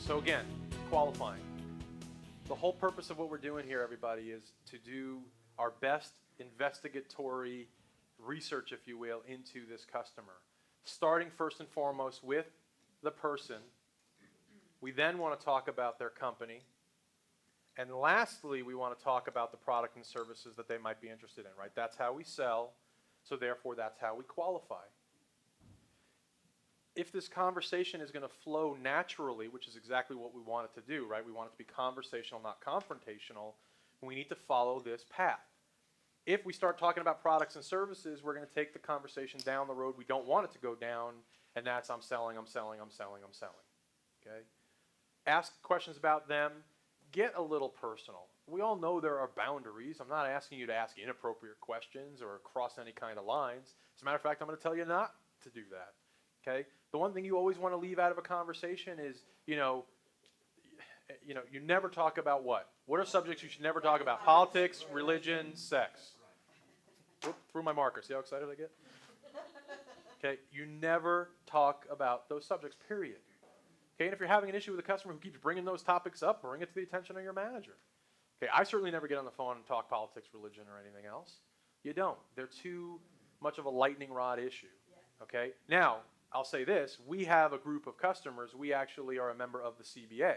So again, qualifying. The whole purpose of what we're doing here, everybody, is to do our best investigatory research, if you will, into this customer. Starting first and foremost with the person. We then want to talk about their company. And lastly, we want to talk about the product and services that they might be interested in, right? That's how we sell, so therefore that's how we qualify. If this conversation is going to flow naturally, which is exactly what we want it to do, right? We want it to be conversational, not confrontational. We need to follow this path. If we start talking about products and services, we're going to take the conversation down the road we don't want it to go down, and that's I'm selling, I'm selling, I'm selling, I'm selling. Okay? Ask questions about them. Get a little personal. We all know there are boundaries. I'm not asking you to ask inappropriate questions or cross any kind of lines. As a matter of fact, I'm going to tell you not to do that. Okay? The one thing you always want to leave out of a conversation is, you never talk about what? What are subjects you should never talk about? Politics, religion, sex. Whoop, threw my marker. See how excited I get? Okay, you never talk about those subjects, period. Okay, and if you're having an issue with a customer who keeps bringing those topics up, bring it to the attention of your manager. Okay, I certainly never get on the phone and talk politics, religion, or anything else. You don't. They're too much of a lightning rod issue. Okay, now, I'll say this. We have a group of customers. We actually are a member of the CBA,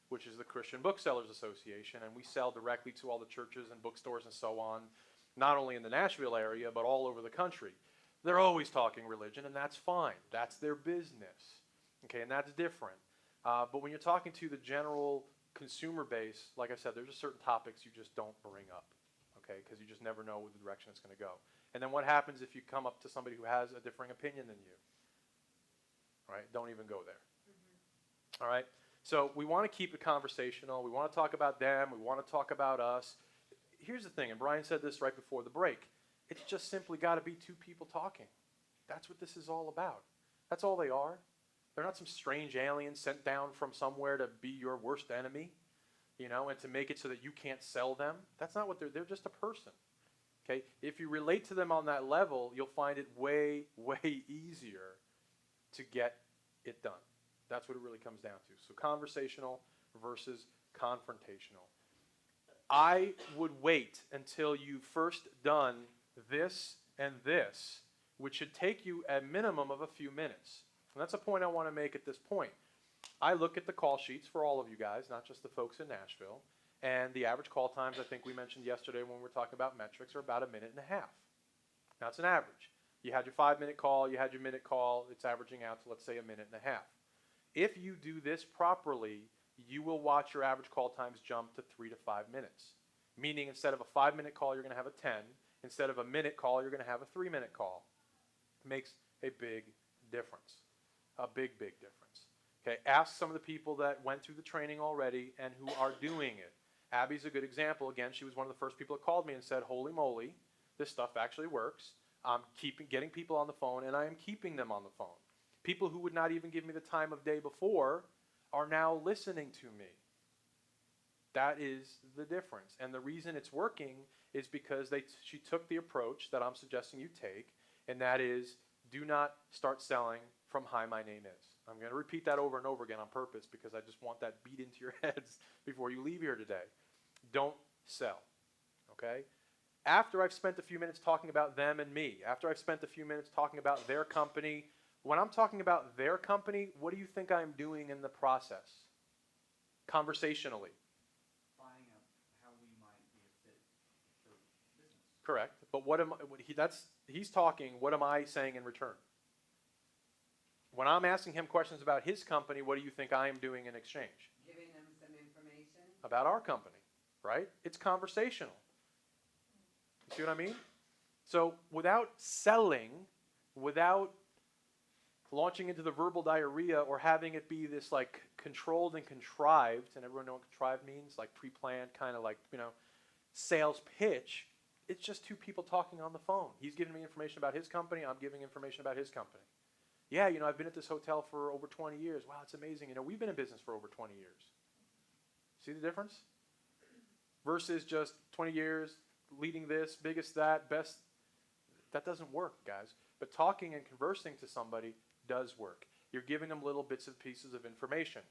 which is the Christian Booksellers Association, and we sell directly to all the churches and bookstores and so on, not only in the Nashville area, but all over the country. They're always talking religion, and that's fine. That's their business. Okay, and that's different. But when you're talking to the general consumer base, like I said, there's just certain topics you just don't bring up, okay, because you just never know the direction it's going to go. And then what happens if you come up to somebody who has a differing opinion than you? All right, don't even go there. Mm-hmm. All right, so we want to keep it conversational. We want to talk about them. We want to talk about us. Here's the thing, and Brian said this right before the break. It's just simply got to be two people talking. That's what this is all about. That's all they are. They're not some strange alien sent down from somewhere to be your worst enemy, and to make it so that you can't sell them. That's not what they're just a person. Okay? If you relate to them on that level, you'll find it way, way easier to get it done. That's what it really comes down to. So conversational versus confrontational. I would wait until you've first done this and this, which should take you a minimum of a few minutes. And that's a point I want to make at this point. I look at the call sheets for all of you guys, not just the folks in Nashville, and the average call times, I think we mentioned yesterday when we were talking about metrics, are about 1.5 minutes. Now, it's an average. You had your 5-minute call, you had your minute call, it's averaging out to, let's say, 1.5 minutes. If you do this properly, you will watch your average call times jump to 3 to 5 minutes. Meaning instead of a 5-minute call, you're going to have a 10. Instead of a minute call, you're going to have a 3-minute call. It makes a big difference. A big, big difference. Okay, ask some of the people that went through the training already and who are doing it. Abby's a good example. Again, she was one of the first people that called me and said, holy moly, this stuff actually works. I'm getting people on the phone, and I am keeping them on the phone. People who would not even give me the time of day before are now listening to me. That is the difference. And the reason it's working is because she took the approach that I'm suggesting you take, and that is do not start selling from hi, my name is. I'm going to repeat that over and over again on purpose because I just want that beat into your heads before you leave here today. Don't sell, okay? After I've spent a few minutes talking about them and me, after I've spent a few minutes talking about their company, when I'm talking about their company, what do you think I'm doing in the process? Conversationally. Finding out how we might be a fit for business. Correct. But he's talking, what am I saying in return? When I'm asking him questions about his company, what do you think I am doing in exchange? Giving them some information. About our company, right? It's conversational. You see what I mean? So without selling, without launching into the verbal diarrhea or having it be this like controlled and contrived, and everyone know what contrived means, like pre-planned, kind of like, sales pitch, it's just two people talking on the phone. He's giving me information about his company, I'm giving information about his company. Yeah, I've been at this hotel for over 20 years. Wow, it's amazing. We've been in business for over 20 years. See the difference? Versus just 20 years, leading this, biggest that, best. That doesn't work, guys. But talking and conversing to somebody does work. You're giving them little bits and pieces of information.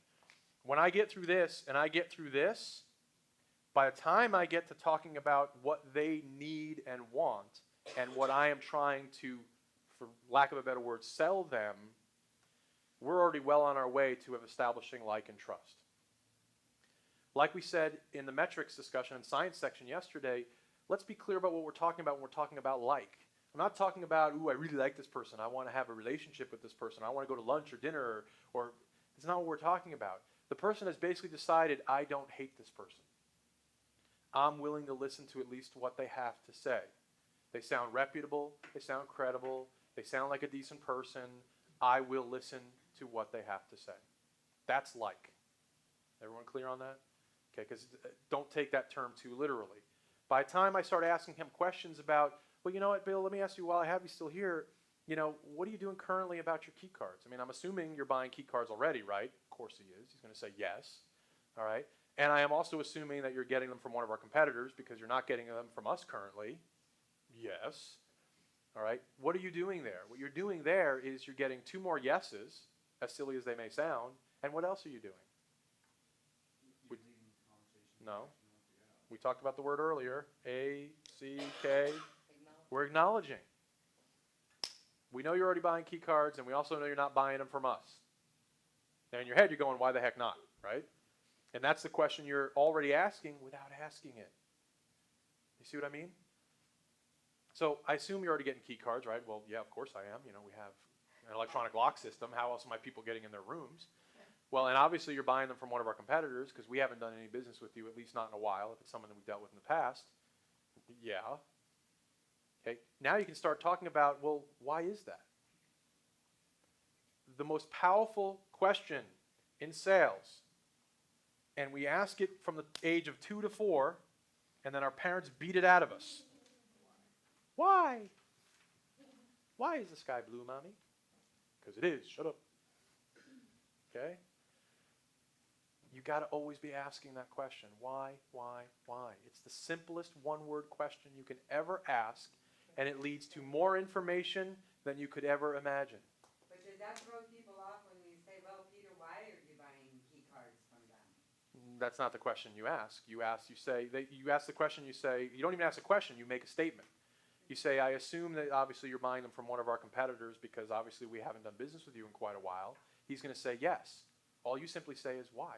When I get through this and I get through this, by the time I get to talking about what they need and want and what I am trying to, for lack of a better word, sell them, we're already well on our way to establishing like and trust. Like we said in the metrics discussion and science section yesterday, let's be clear about what we're talking about when we're talking about like. I'm not talking about, ooh, I really like this person. I want to have a relationship with this person. I want to go to lunch or dinner, or it's not what we're talking about. The person has basically decided, I don't hate this person. I'm willing to listen to at least what they have to say. They sound reputable. They sound credible. They sound like a decent person. I will listen to what they have to say. That's like. Everyone clear on that? Okay, because don't take that term too literally. By the time I start asking him questions about, well, you know what, Bill, let me ask you while I have you still here, you know, what are you doing currently about your key cards? I mean, I'm assuming you're buying key cards already, right? Of course he is. He's going to say yes. All right. And I am also assuming that you're getting them from one of our competitors because you're not getting them from us currently. Yes. All right. What are you doing there? What you're doing there is you're getting two more yeses, as silly as they may sound. And what else are you doing? You're leading the conversation. No. direction you want to go. We talked about the word earlier. A-C-K. We're acknowledging. We know you're already buying key cards, and we also know you're not buying them from us. Now, in your head, you're going, why the heck not, right? And that's the question you're already asking without asking it. You see what I mean? So I assume you're already getting key cards, right? Well, yeah, of course I am. You know, we have an electronic lock system. How else are my people getting in their rooms? Well, and obviously you're buying them from one of our competitors because we haven't done any business with you, at least not in a while, if it's someone that we've dealt with in the past. Yeah. Okay. Now you can start talking about, well, why is that? The most powerful question in sales, and we ask it from the age of 2 to 4, and then our parents beat it out of us. Why? Why is the sky blue, Mommy? Because it is. Shut up. Okay? You got to always be asking that question. Why, why, why? It's the simplest one-word question you can ever ask, and it leads to more information than you could ever imagine. But does that throw people off when you say, well, Peter, why are you buying key cards from them? That's not the question you ask. You ask the question, you say, you don't even ask a question, you make a statement. You say, I assume that obviously you're buying them from one of our competitors because obviously we haven't done business with you in quite a while. He's going to say yes. All you simply say is why.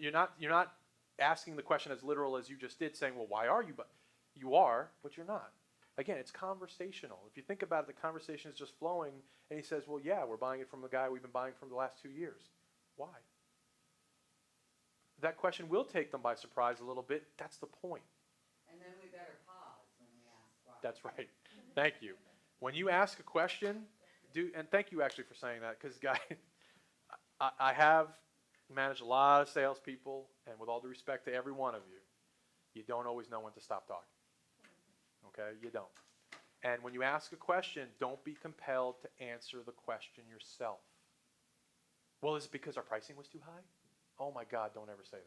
You're not asking the question as literal as you just did, saying, well, why are you? But you are, but you're not. Again, it's conversational. If you think about it, the conversation is just flowing, and he says, well, yeah, we're buying it from the guy we've been buying from the last 2 years. Why? That question will take them by surprise a little bit. That's the point. And then we better pause when we ask why. That's right. Thank you. When you ask a question, and thank you actually for saying that, because guy, I have managed a lot of salespeople, and with all due respect to every one of you, you don't always know when to stop talking. Okay? You don't. And when you ask a question, don't be compelled to answer the question yourself. Well, is it because our pricing was too high? Oh my God, don't ever say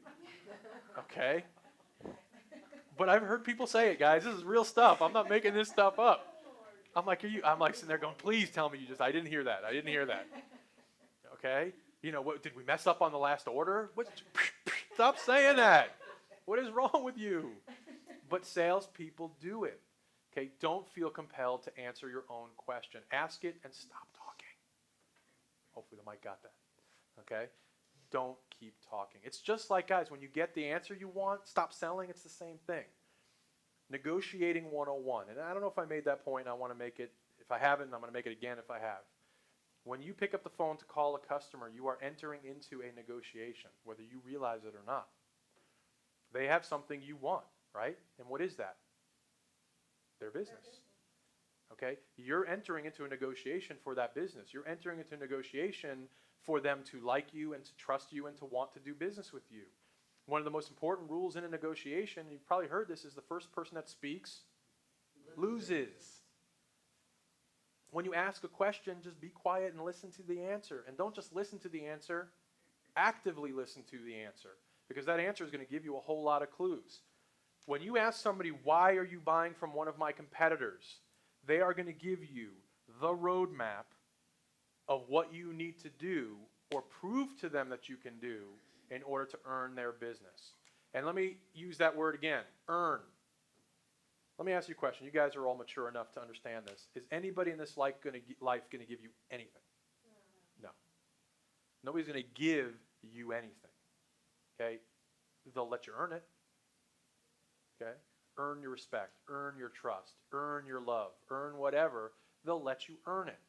that. Okay? But I've heard people say it, guys. This is real stuff. I'm not making this stuff up. I'm like sitting there going, please tell me I didn't hear that. I didn't hear that. Okay? You know, what, did we mess up on the last order? Stop saying that. What is wrong with you? But salespeople do it. Okay? Don't feel compelled to answer your own question. Ask it and stop talking. Hopefully the mic got that. Okay? Don't keep talking. It's just like, guys, when you get the answer you want, stop selling. It's the same thing. Negotiating 101. And I don't know if I made that point, and I want to make it. If I haven't, I'm going to make it again if I have. When you pick up the phone to call a customer, you are entering into a negotiation, whether you realize it or not. They have something you want, right? And what is that? Their business. Okay? You're entering into a negotiation for that business. You're entering into a negotiation for them to like you and to trust you and to want to do business with you. One of the most important rules in a negotiation, you've probably heard this, is the first person that speaks loses. When you ask a question, just be quiet and listen to the answer. And don't just listen to the answer, actively listen to the answer, because that answer is going to give you a whole lot of clues. When you ask somebody, why are you buying from one of my competitors, they are going to give you the roadmap of what you need to do or prove to them that you can do in order to earn their business. And let me use that word again, earn. Let me ask you a question. You guys are all mature enough to understand this. Is anybody in this life going to give you anything? No. Nobody's going to give you anything. Okay? They'll let you earn it. Okay? Earn your respect, earn your trust, earn your love, earn whatever. They'll let you earn it.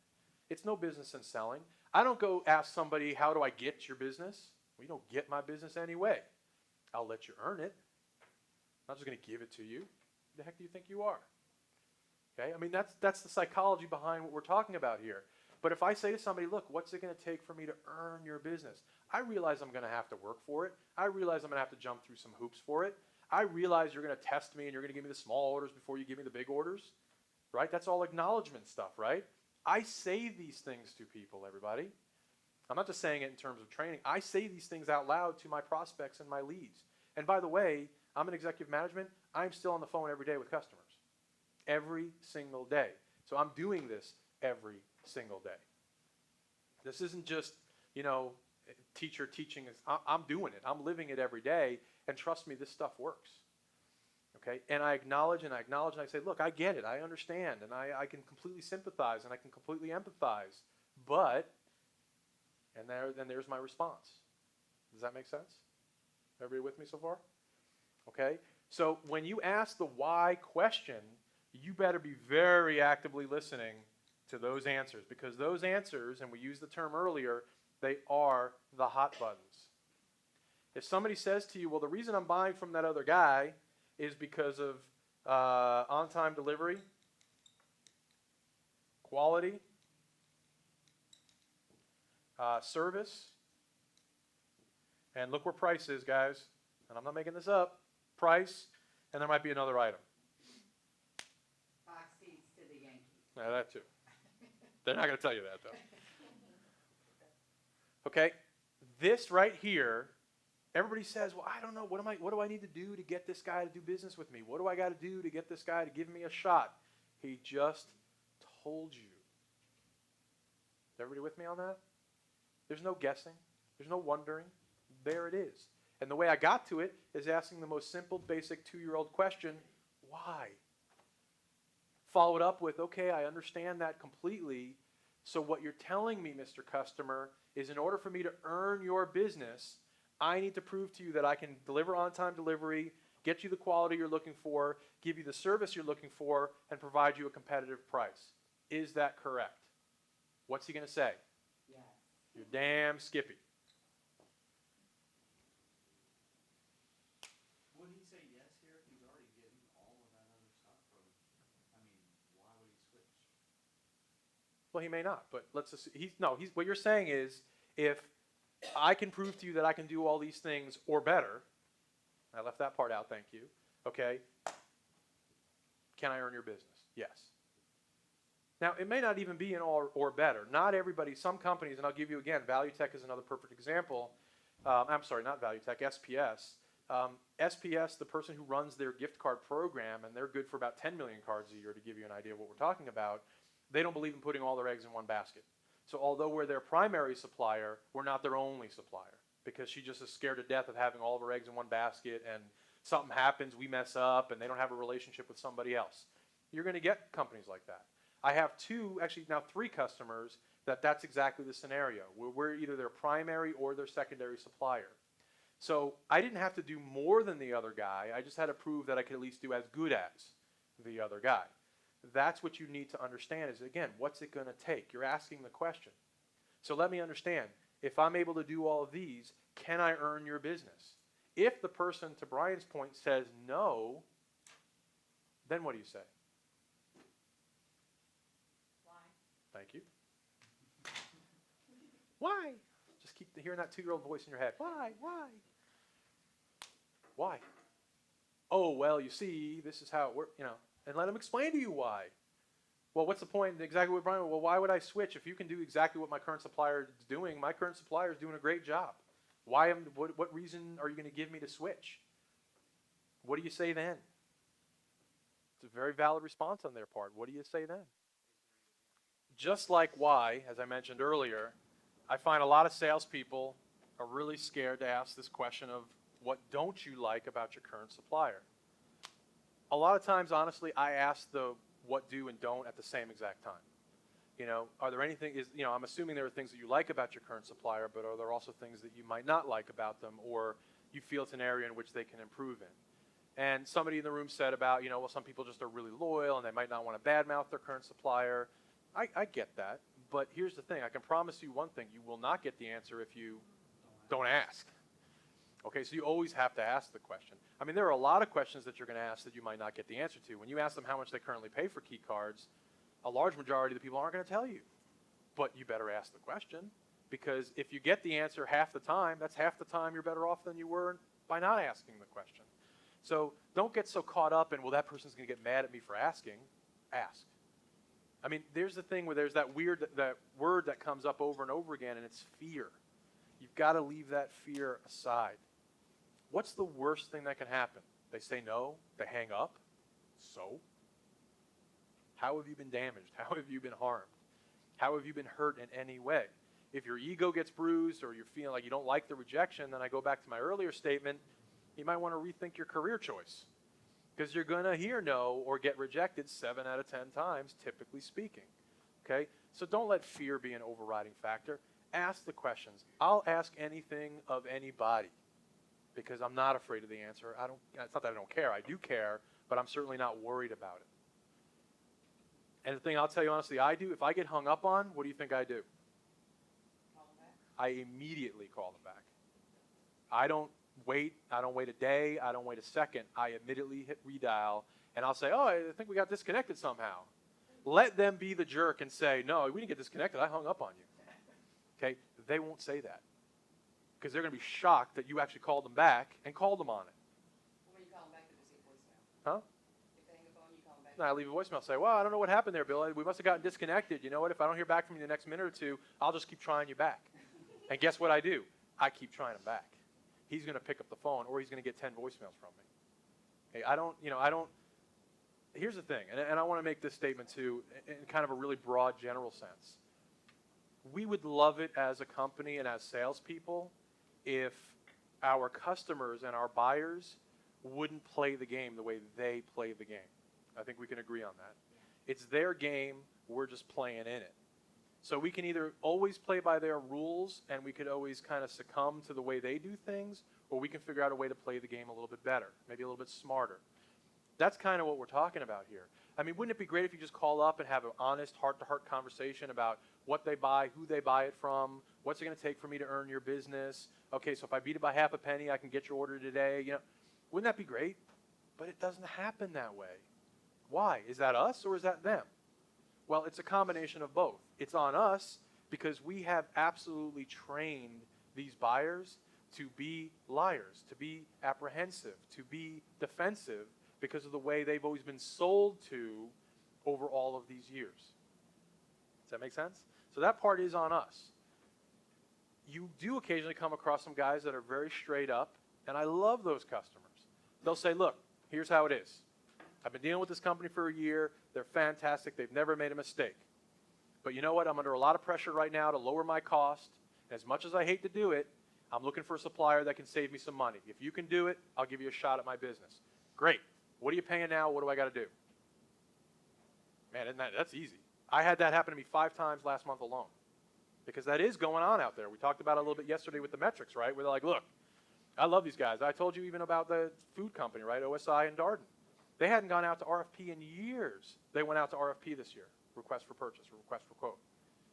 It's no business in selling. I don't go ask somebody, how do I get your business? Well, you don't get my business anyway. I'll let you earn it. I'm not just going to give it to you. Who the heck do you think you are? Okay? I mean, that's the psychology behind what we're talking about here. But if I say to somebody, look, what's it going to take for me to earn your business? I realize I'm going to have to work for it. I realize I'm going to have to jump through some hoops for it. I realize you're going to test me and you're going to give me the small orders before you give me the big orders. Right? That's all acknowledgement stuff, right? I say these things to people, everybody. I'm not just saying it in terms of training. I say these things out loud to my prospects and my leads. And by the way, I'm in executive management. I'm still on the phone every day with customers. Every single day. So I'm doing this every single day. This isn't just, teacher teaching. I'm doing it. I'm living it every day. And trust me, this stuff works. Okay? And I acknowledge and I acknowledge and I say, look, I get it. I understand. And I can completely sympathize and I can completely empathize. But, and then there's my response. Does that make sense? Everybody with me so far? Okay? So when you ask the why question, you better be very actively listening to those answers, because those answers, and we used the term earlier, they are the hot buttons. If somebody says to you, well, the reason I'm buying from that other guy is because of on-time delivery, quality, service, and look where price is, guys, and I'm not making this up, price, and there might be another item. Box seats to the Yankees. Yeah, that too. They're not going to tell you that, though. Okay? This right here, everybody says, well, I don't know. What do I need to do to get this guy to do business with me? What do I got to do to get this guy to give me a shot? He just told you. Is everybody with me on that? There's no guessing. There's no wondering. There it is. And the way I got to it is asking the most simple, basic 2-year-old question, why? Followed up with, okay, I understand that completely. So what you're telling me, Mr. Customer, is in order for me to earn your business, I need to prove to you that I can deliver on-time delivery, get you the quality you're looking for, give you the service you're looking for, and provide you a competitive price. Is that correct? What's he going to say? Yes. You're damn skippy. Would he say yes here if he's already getting all of that other stuff? Or, why would he switch? Well, he may not, but let's assume, what you're saying is, if I can prove to you that I can do all these things or better, I left that part out, thank you, okay, can I earn your business? Yes. Now, it may not even be an or better. Not everybody, some companies, and I'll give you again, ValueTech is another perfect example. I'm sorry, not ValueTech, SPS. SPS, the person who runs their gift card program, and they're good for about 10 million cards a year to give you an idea of what we're talking about, they don't believe in putting all their eggs in one basket. So although we're their primary supplier, we're not their only supplier, because she just is scared to death of having all of her eggs in one basket, and something happens, we mess up, and they don't have a relationship with somebody else. You're going to get companies like that. I have now 3 customers that's exactly the scenario, where we're either their primary or their secondary supplier. So I didn't have to do more than the other guy. I just had to prove that I could at least do as good as the other guy. That's what you need to understand is, again, what's it going to take? You're asking the question. So let me understand. If I'm able to do all of these, can I earn your business? If the person, to Brian's point, says no, then what do you say? Why? Thank you. Why? Just keep hearing that 2-year-old voice in your head. Why? Why? Why? Oh, well, you see, this is how it works, and let them explain to you why. Well, what's the point? Exactly what Brian, well, why would I switch? If you can do exactly what my current supplier is doing, my current supplier is doing a great job. What reason are you going to give me to switch? What do you say then? It's a very valid response on their part. What do you say then? just like why, as I mentioned earlier, I find a lot of salespeople are really scared to ask this question of what don't you like about your current supplier? A lot of times, honestly, I ask the what do and don't at the same exact time. You know, are there anything, I'm assuming there are things that you like about your current supplier, but are there also things that you might not like about them, or you feel it's an area in which they can improve in? And somebody in the room said about, well, some people just are really loyal and they might not want to badmouth their current supplier. I get that, but here's the thing. I can promise you one thing. You will not get the answer if you don't ask. Okay, so you always have to ask the question. I mean, there are a lot of questions that you're going to ask that you might not get the answer to. When you ask them how much they currently pay for key cards, a large majority of the people aren't going to tell you. But you better ask the question, because if you get the answer half the time, that's half the time you're better off than you were by not asking the question. So don't get so caught up in, well, that person's going to get mad at me for asking. Ask. I mean, there's the thing where there's that word that comes up over and over again, and it's fear. You've got to leave that fear aside. What's the worst thing that can happen? They say no, they hang up. So? How have you been damaged? How have you been harmed? How have you been hurt in any way? If your ego gets bruised or you're feeling like you don't like the rejection, then I go back to my earlier statement, you might want to rethink your career choice, because you're going to hear no or get rejected 7 out of 10 times, typically speaking. Okay? So don't let fear be an overriding factor. Ask the questions. I'll ask anything of anybody because I'm not afraid of the answer. It's not that I don't care. I do care, but I'm certainly not worried about it. And the thing I'll tell you honestly, I do, if I get hung up on, what do you think I do? Call them back. I immediately call them back. I don't wait a day, I don't wait a second. I immediately hit redial, and I'll say, oh, I think we got disconnected somehow. Let them be the jerk and say, no, we didn't get disconnected, I hung up on you. Okay? They won't say that, because they're going to be shocked that you actually called them back and called them on it. Well, when you call them back, they just leave voicemail. Huh? If they hang up on you, call them back. No, I leave a voicemail, say, well, I don't know what happened there, Bill. We must have gotten disconnected. You know what? If I don't hear back from you in the next minute or two, I'll just keep trying you back. And guess what I do? I keep trying him back. He's going to pick up the phone, or he's going to get 10 voicemails from me. Okay, here's the thing, and I want to make this statement too in kind of a really broad, general sense. We would love it as a company and as salespeople if our customers and our buyers wouldn't play the game the way they play the game. I think we can agree on that. It's their game, we're just playing in it. So we can either always play by their rules and we could always kind of succumb to the way they do things, or we can figure out a way to play the game a little bit better, maybe a little bit smarter. That's kind of what we're talking about here. I mean, wouldn't it be great if you just call up and have an honest heart-to-heart conversation about what they buy, who they buy it from, what's it going to take for me to earn your business? Okay, so if I beat it by half a penny, I can get your order today. Wouldn't that be great? But it doesn't happen that way. Why? Is that us or is that them? Well, it's a combination of both. It's on us because we have absolutely trained these buyers to be liars, to be apprehensive, to be defensive because of the way they've always been sold to over all of these years. Does that make sense? So that part is on us. You do occasionally come across some guys that are very straight up, and I love those customers. They'll say, look, here's how it is. I've been dealing with this company for a year. They're fantastic. They've never made a mistake. But you know what? I'm under a lot of pressure right now to lower my cost. And as much as I hate to do it, I'm looking for a supplier that can save me some money. If you can do it, I'll give you a shot at my business. Great. What are you paying now? What do I got to do? Man, that's easy. I had that happen to me 5 times last month alone. Because that is going on out there. We talked about it a little bit yesterday with the metrics, right? Where they're like, look, I love these guys. I told you even about the food company, right? OSI and Darden. They hadn't gone out to RFP in years. They went out to RFP this year, request for purchase, or request for quote,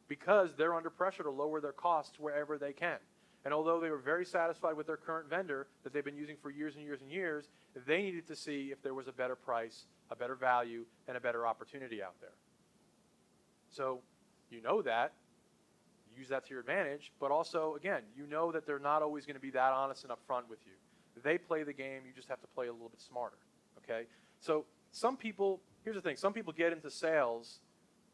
because they're under pressure to lower their costs wherever they can. And although they were very satisfied with their current vendor that they've been using for years and years and years, they needed to see if there was a better price, a better value, and a better opportunity out there. So you know that. Use that to your advantage, but also, again, you know that they're not always going to be that honest and upfront with you. They play the game, you just have to play a little bit smarter, okay? So some people, here's the thing, some people get into sales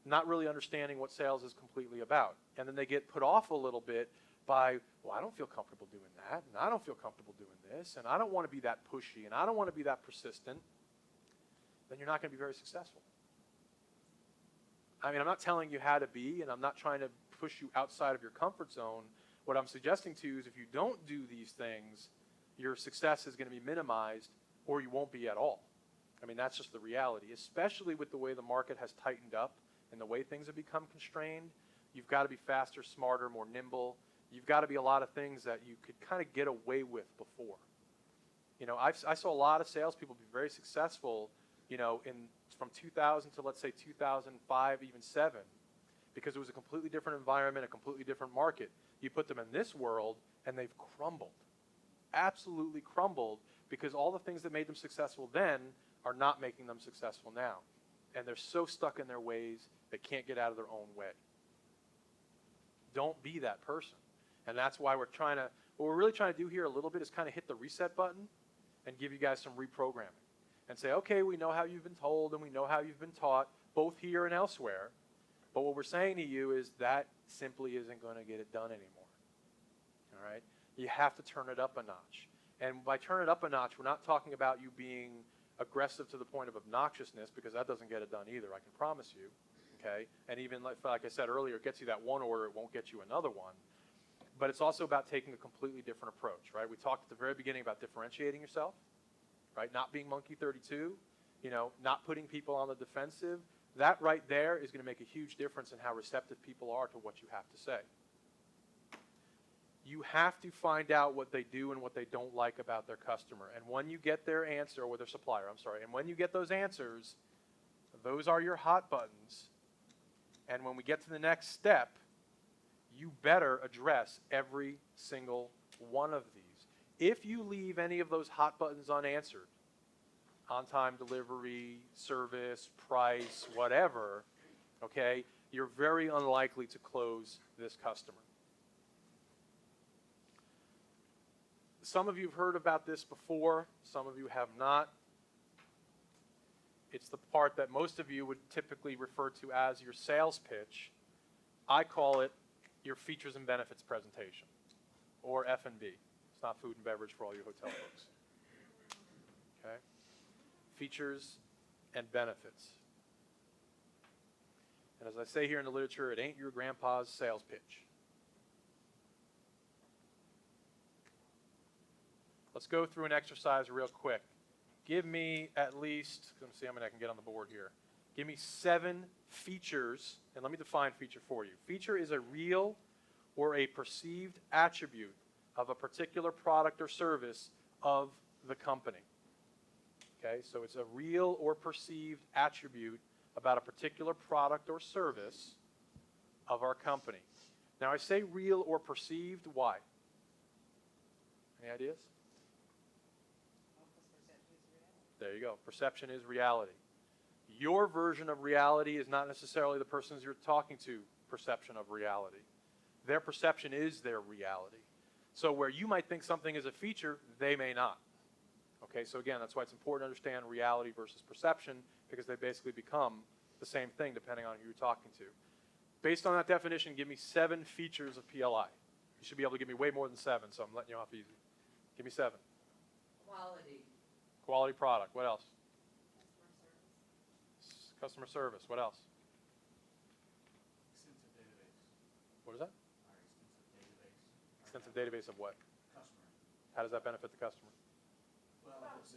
not really understanding what sales is completely about, and then they get put off a little bit by, well, I don't feel comfortable doing that, and I don't feel comfortable doing this, and I don't want to be that pushy, and I don't want to be that persistent. Then you're not going to be very successful. I mean, I'm not telling you how to be, and I'm not trying to push you outside of your comfort zone. What I'm suggesting to you is if you don't do these things, your success is going to be minimized, or you won't be at all. I mean, that's just the reality, especially with the way the market has tightened up and the way things have become constrained. You've got to be faster, smarter, more nimble. You've got to be a lot of things that you could kind of get away with before. You know, I saw a lot of salespeople be very successful, you know, from 2000 to, let's say, 2005, even 7, because it was a completely different environment, a completely different market. You put them in this world, and they've crumbled, absolutely crumbled, because all the things that made them successful then are not making them successful now. And they're so stuck in their ways, they can't get out of their own way. Don't be that person. And that's why what we're really trying to do here a little bit is kind of hit the reset button and give you guys some reprogramming. And say, okay, we know how you've been told and we know how you've been taught, both here and elsewhere. But what we're saying to you is that simply isn't going to get it done anymore. All right? You have to turn it up a notch. And by turn it up a notch, we're not talking about you being aggressive to the point of obnoxiousness, because that doesn't get it done either, I can promise you. Okay? And even like I said earlier, it gets you that one order, it won't get you another one. But it's also about taking a completely different approach, right? We talked at the very beginning about differentiating yourself. Right, not being monkey 32, you know, not putting people on the defensive. That right there is going to make a huge difference in how receptive people are to what you have to say. You have to find out what they do and what they don't like about their customer. And when you get their answer, or their supplier, I'm sorry, and when you get those answers, those are your hot buttons. And when we get to the next step, you better address every single one of these. If you leave any of those hot buttons unanswered, on-time delivery, service, price, whatever, okay, you're very unlikely to close this customer. Some of you have heard about this before, some of you have not. It's the part that most of you would typically refer to as your sales pitch. I call it your features and benefits presentation, or F&B. It's not food and beverage for all you hotel folks. Okay? Features and benefits. And as I say here in the literature, it ain't your grandpa's sales pitch. Let's go through an exercise real quick. Give me at least, let me see how many I can get on the board here. Give me 7 features, and let me define feature for you. Feature is a real or a perceived attribute of a particular product or service of the company. Okay, so it's a real or perceived attribute about a particular product or service of our company. Now I say real or perceived, why? Any ideas? There you go. Perception is reality. Your version of reality is not necessarily the person's you're talking to perception of reality. Their perception is their reality. So where you might think something is a feature, they may not. Okay, so again, that's why it's important to understand reality versus perception, because they basically become the same thing depending on who you're talking to. Based on that definition, give me 7 features of PLI. You should be able to give me way more than 7, so I'm letting you off easy. Give me 7. Quality. Quality product. What else? Customer service. What else? Extensive database. What is that? Our extensive database. Extensive database of what? Customer. How does that benefit the customer? Well, if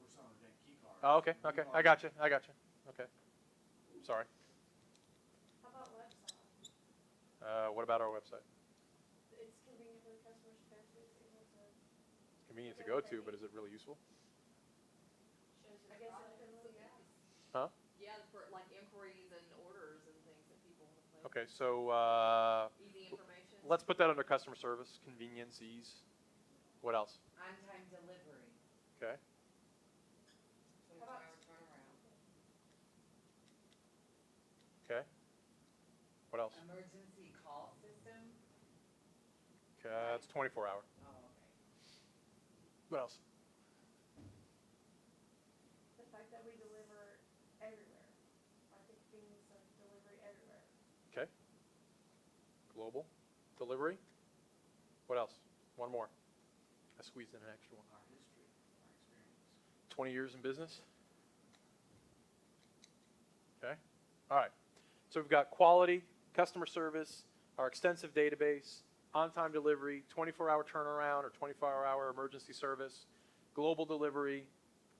we're selling a key card. Oh, okay, okay. I got you. Okay. Sorry. How about website? What about our website? It's convenient for the customers to go to, it's able to. Convenient to go to, but is it really useful? I guess it depends on the app. Huh? Yeah, for like inquiries and orders and things that people want to place. Okay, so Easy information. let's put that under customer service, convenience, ease. What else? On-time delivery. Okay. 24-hour turnaround. Okay. What else? Emergency call system. Okay, that's 24 hour. Oh, okay. What else? The fact that we deliver everywhere, like the convenience of delivery everywhere. Okay. Global delivery. What else? One more. I squeezed in an extra one. Our history, our experience. 20 years in business. Okay. All right. So we've got quality, customer service, our extensive database, on-time delivery, 24-hour turnaround or 24-hour emergency service, global delivery,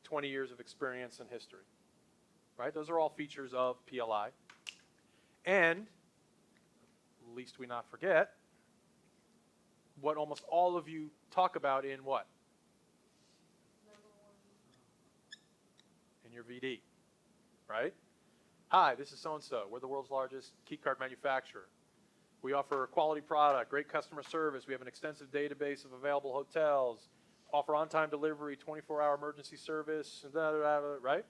20 years of experience and history. Right? Those are all features of PLI. And, least we not forget, what almost all of you talk about in what? Number one. In your VD, right? Hi, this is so-and-so. We're the world's largest key card manufacturer. We offer a quality product, great customer service. We have an extensive database of available hotels, offer on-time delivery, 24-hour emergency service, right?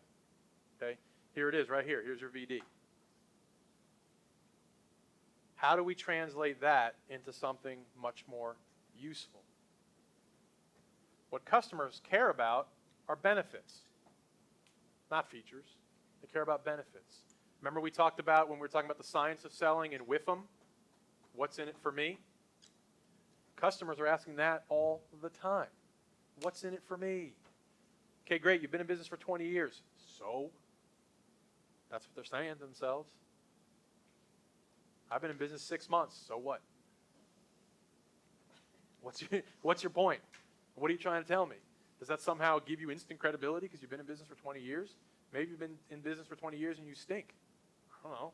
Okay, here it is right here. Here's your VD. How do we translate that into something much more useful? What customers care about are benefits, not features. They care about benefits. Remember we talked about when we were talking about the science of selling in WIFM? What's in it for me? Customers are asking that all the time. What's in it for me? Okay, great. You've been in business for 20 years. So? That's what they're saying to themselves. I've been in business 6 months. So what? What's your point? What are you trying to tell me? Does that somehow give you instant credibility because you've been in business for 20 years? Maybe you've been in business for 20 years and you stink. I don't know.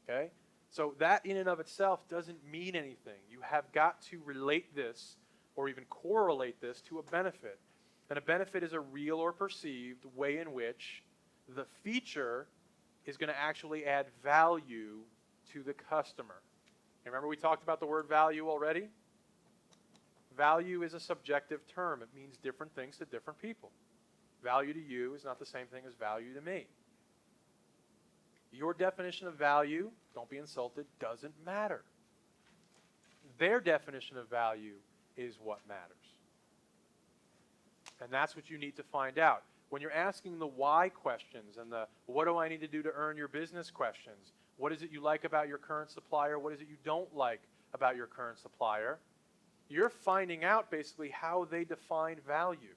Okay? So that in and of itself doesn't mean anything. You have got to relate this or even correlate this to a benefit. And a benefit is a real or perceived way in which the feature is going to actually add value to the customer. And remember we talked about the word value already? Value is a subjective term. It means different things to different people. Value to you is not the same thing as value to me. Your definition of value, don't be insulted, doesn't matter. Their definition of value is what matters. And that's what you need to find out. When you're asking the why questions and the what do I need to do to earn your business questions, what is it you like about your current supplier, what is it you don't like about your current supplier, you're finding out basically how they define value.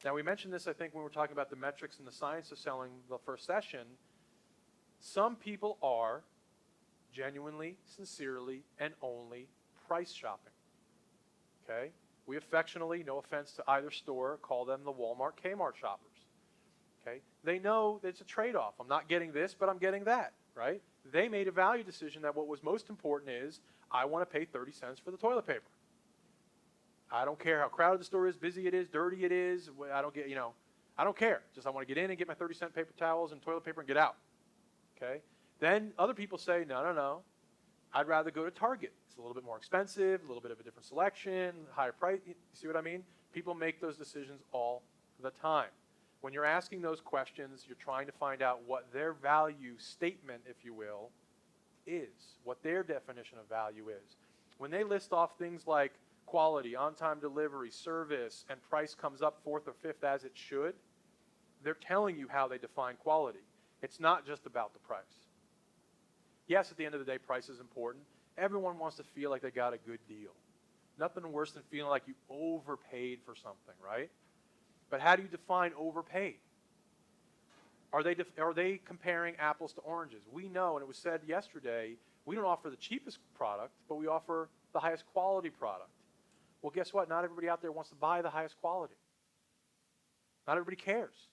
Now we mentioned this I think when we were talking about the metrics and the science of selling the first session. Some people are genuinely, sincerely, and only price shopping. Okay? We affectionately, no offense to either store, call them the Walmart, Kmart shoppers. Okay? They know that it's a trade-off. I'm not getting this, but I'm getting that, right? They made a value decision that what was most important is I want to pay 30 cents for the toilet paper. I don't care how crowded the store is, busy it is, dirty it is. I don't get, I don't care. Just I want to get in and get my 30-cent paper towels and toilet paper and get out. Okay? Then other people say, no. I'd rather go to Target. It's a little bit more expensive, a little bit of a different selection, higher price. You see what I mean? People make those decisions all the time. When you're asking those questions, you're trying to find out what their value statement, if you will, is, what their definition of value is. When they list off things like quality, on-time delivery, service, and price comes up fourth or fifth as it should, they're telling you how they define quality. It's not just about the price. Yes, at the end of the day, price is important. Everyone wants to feel like they got a good deal. Nothing worse than feeling like you overpaid for something, right? But how do you define overpaid? Are they comparing apples to oranges? We know, and it was said yesterday, we don't offer the cheapest product, but we offer the highest quality product. Well, guess what? Not everybody out there wants to buy the highest quality. Not everybody cares.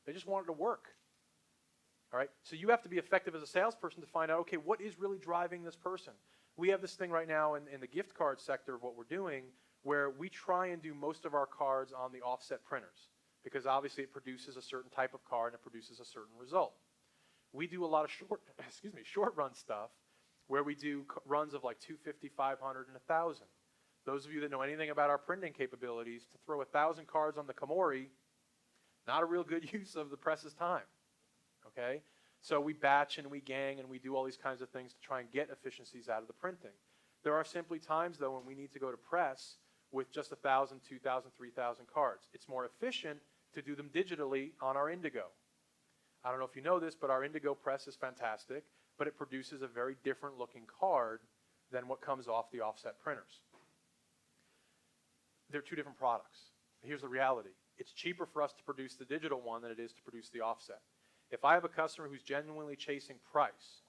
They just want it to work. All right? So you have to be effective as a salesperson to find out, okay, what is really driving this person? We have this thing right now in the gift card sector of what we're doing where we try and do most of our cards on the offset printers because obviously it produces a certain type of card and it produces a certain result. We do a lot of short run stuff where we do runs of like 250, 500, and 1,000. Those of you that know anything about our printing capabilities, to throw 1,000 cards on the Komori, not a real good use of the press's time. Okay? So we batch and we gang and we do all these kinds of things to try and get efficiencies out of the printing. There are simply times, though, when we need to go to press with just 1,000, 2,000, 3,000 cards. It's more efficient to do them digitally on our Indigo. I don't know if you know this, but our Indigo press is fantastic, but it produces a very different looking card than what comes off the offset printers. They're two different products. Here's the reality. It's cheaper for us to produce the digital one than it is to produce the offset. If I have a customer who's genuinely chasing price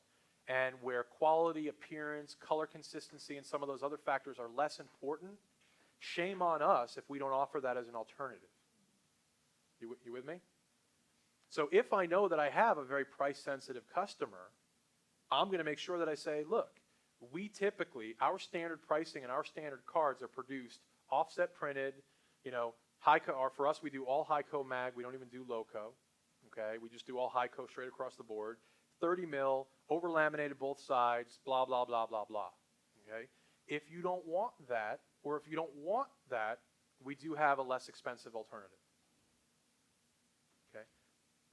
and where quality, appearance, color consistency, and some of those other factors are less important, shame on us if we don't offer that as an alternative. You with me? So if I know that I have a very price-sensitive customer, I'm going to make sure that I say, look, we typically, our standard pricing and our standard cards are produced offset printed, or for us, we do all high-co mag. We don't even do low-co, okay? We just do all high-co straight across the board. 30 mil, over-laminated both sides, blah, blah, blah, blah, blah, okay? If you don't want that, or if you don't want that, we do have a less expensive alternative, okay?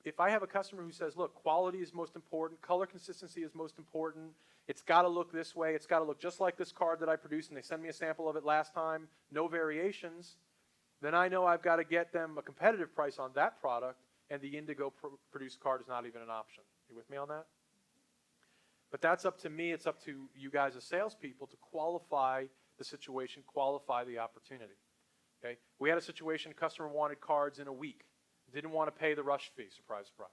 If I have a customer who says, look, quality is most important, color consistency is most important, it's got to look this way, it's got to look just like this card that I produced, and they sent me a sample of it last time, no variations, then I know I've got to get them a competitive price on that product, and the indigo produced card is not even an option. You with me on that? But that's up to me, it's up to you guys as salespeople to qualify the situation, qualify the opportunity. Okay? We had a situation, customer wanted cards in a week. Didn't want to pay the rush fee, surprise, surprise.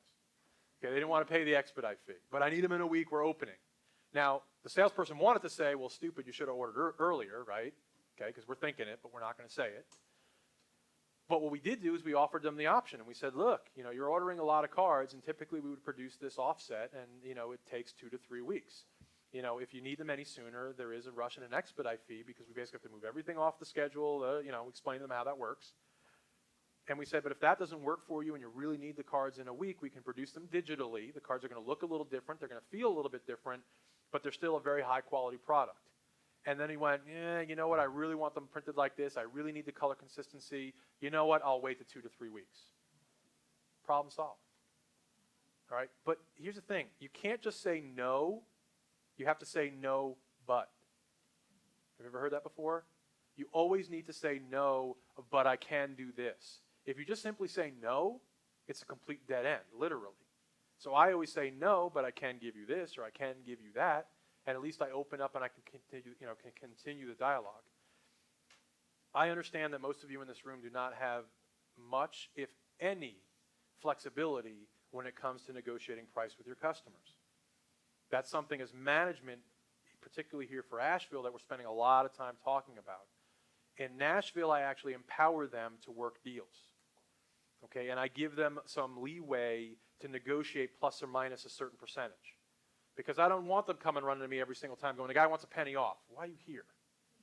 Okay, they didn't want to pay the expedite fee, but I need them in a week, we're opening. Now, the salesperson wanted to say, well, stupid, you should have ordered earlier, right? Okay, because we're thinking it, but we're not going to say it. But what we did do is we offered them the option, and we said, look, you're ordering a lot of cards, and typically we would produce this offset, and, it takes 2 to 3 weeks. If you need them any sooner, there is a rush and an expedite fee because we basically have to move everything off the schedule, explain to them how that works. And we said, but if that doesn't work for you and you really need the cards in a week, we can produce them digitally. The cards are going to look a little different. They're going to feel a little bit different, but they're still a very high-quality product. And then he went, yeah, you know what? I really want them printed like this. I really need the color consistency. You know what? I'll wait the 2 to 3 weeks. Problem solved. All right? But here's the thing. You can't just say no. You have to say no, but. Have you ever heard that before? You always need to say no, but I can do this. If you just simply say no, it's a complete dead end, literally. So I always say no, but I can give you this, or I can give you that, and at least I open up and I can continue the dialogue. I understand that most of you in this room do not have much, if any, flexibility when it comes to negotiating price with your customers. That's something as management, particularly here for Asheville, that we're spending a lot of time talking about. In Nashville, I actually empower them to work deals. Okay, and I give them some leeway to negotiate plus or minus a certain percentage. Because I don't want them coming running to me every single time going, the guy wants a penny off. Why are you here?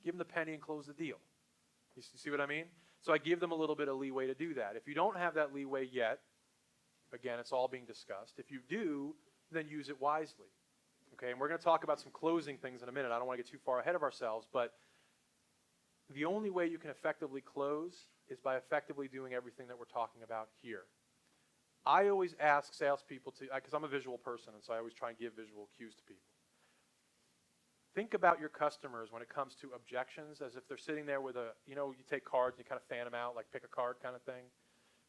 Give him the penny and close the deal. You see what I mean? So I give them a little bit of leeway to do that. If you don't have that leeway yet, again, it's all being discussed. If you do, then use it wisely. Okay, and we're going to talk about some closing things in a minute. I don't want to get too far ahead of ourselves, but the only way you can effectively close is by effectively doing everything that we're talking about here. I always ask salespeople to, because I'm a visual person, and so I always try and give visual cues to people. Think about your customers when it comes to objections as if they're sitting there with you take cards and you kind of fan them out, like pick a card kind of thing.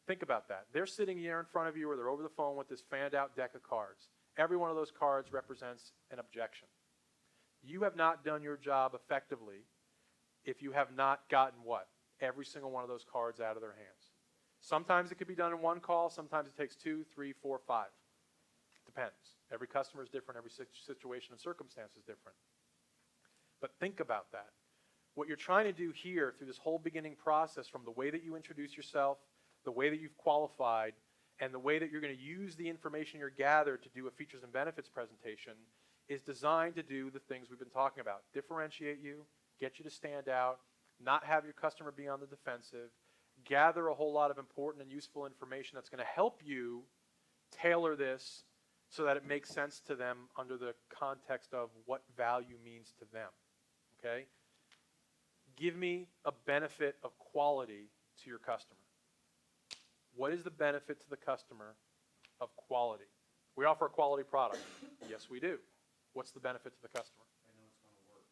Think about that. They're sitting here in front of you or they're over the phone with this fanned out deck of cards. Every one of those cards represents an objection. You have not done your job effectively if you have not gotten what? Every single one of those cards out of their hands. Sometimes it could be done in one call. Sometimes it takes 2, 3, 4, 5. Depends. Every customer is different. Every situation and circumstance is different. But think about that. What you're trying to do here through this whole beginning process, from the way that you introduce yourself, the way that you've qualified, and the way that you're going to use the information you're gathered to do a features and benefits presentation, is designed to do the things we've been talking about. Differentiate you, get you to stand out, not have your customer be on the defensive, gather a whole lot of important and useful information that's going to help you tailor this so that it makes sense to them under the context of what value means to them. Okay? Give me a benefit of quality to your customer. What is the benefit to the customer of quality? We offer a quality product. Yes, we do. What's the benefit to the customer? They know it's going to work.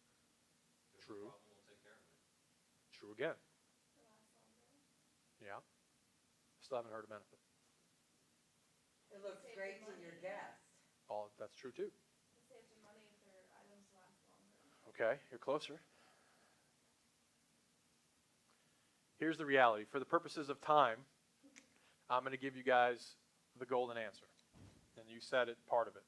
If True. there's a problem, we'll take care of it. True again. The last longer. Yeah. Still haven't heard a benefit. It looks great to your guest. All that's true too. It saves you money if their items last longer. Okay, you're closer. Here's the reality. For the purposes of time, I'm going to give you guys the golden answer. and you said it, part of it.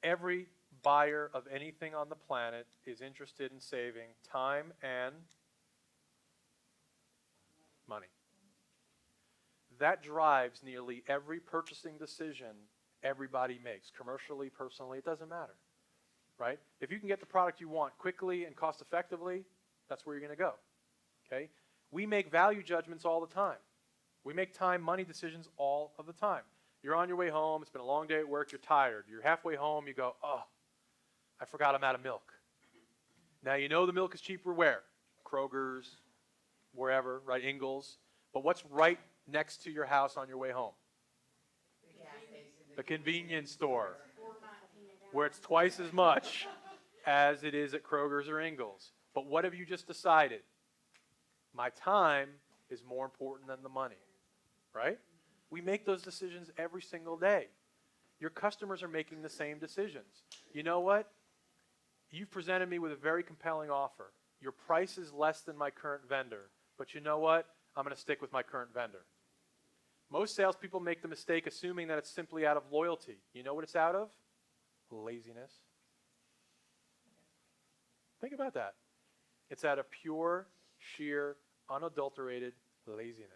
Every buyer of anything on the planet is interested in saving time and money. That drives nearly every purchasing decision everybody makes, commercially, personally, it doesn't matter, right? If you can get the product you want quickly and cost effectively, that's where you're going to go, okay? We make value judgments all the time. We make time, money decisions all of the time. You're on your way home, it's been a long day at work, you're tired. You're halfway home, you go, oh, I forgot I'm out of milk. Now you know the milk is cheaper where? Kroger's, wherever, right, Ingles. But what's right next to your house on your way home? The gas station. The convenience store, where it's twice as much as it is at Kroger's or Ingles. But what have you just decided? My time is more important than the money, right? We make those decisions every single day. Your customers are making the same decisions. You know what? You've presented me with a very compelling offer. Your price is less than my current vendor, but you know what? I'm going to stick with my current vendor. Most salespeople make the mistake assuming that it's simply out of loyalty. You know what it's out of? Laziness. Think about that. It's out of pure, sheer, unadulterated laziness.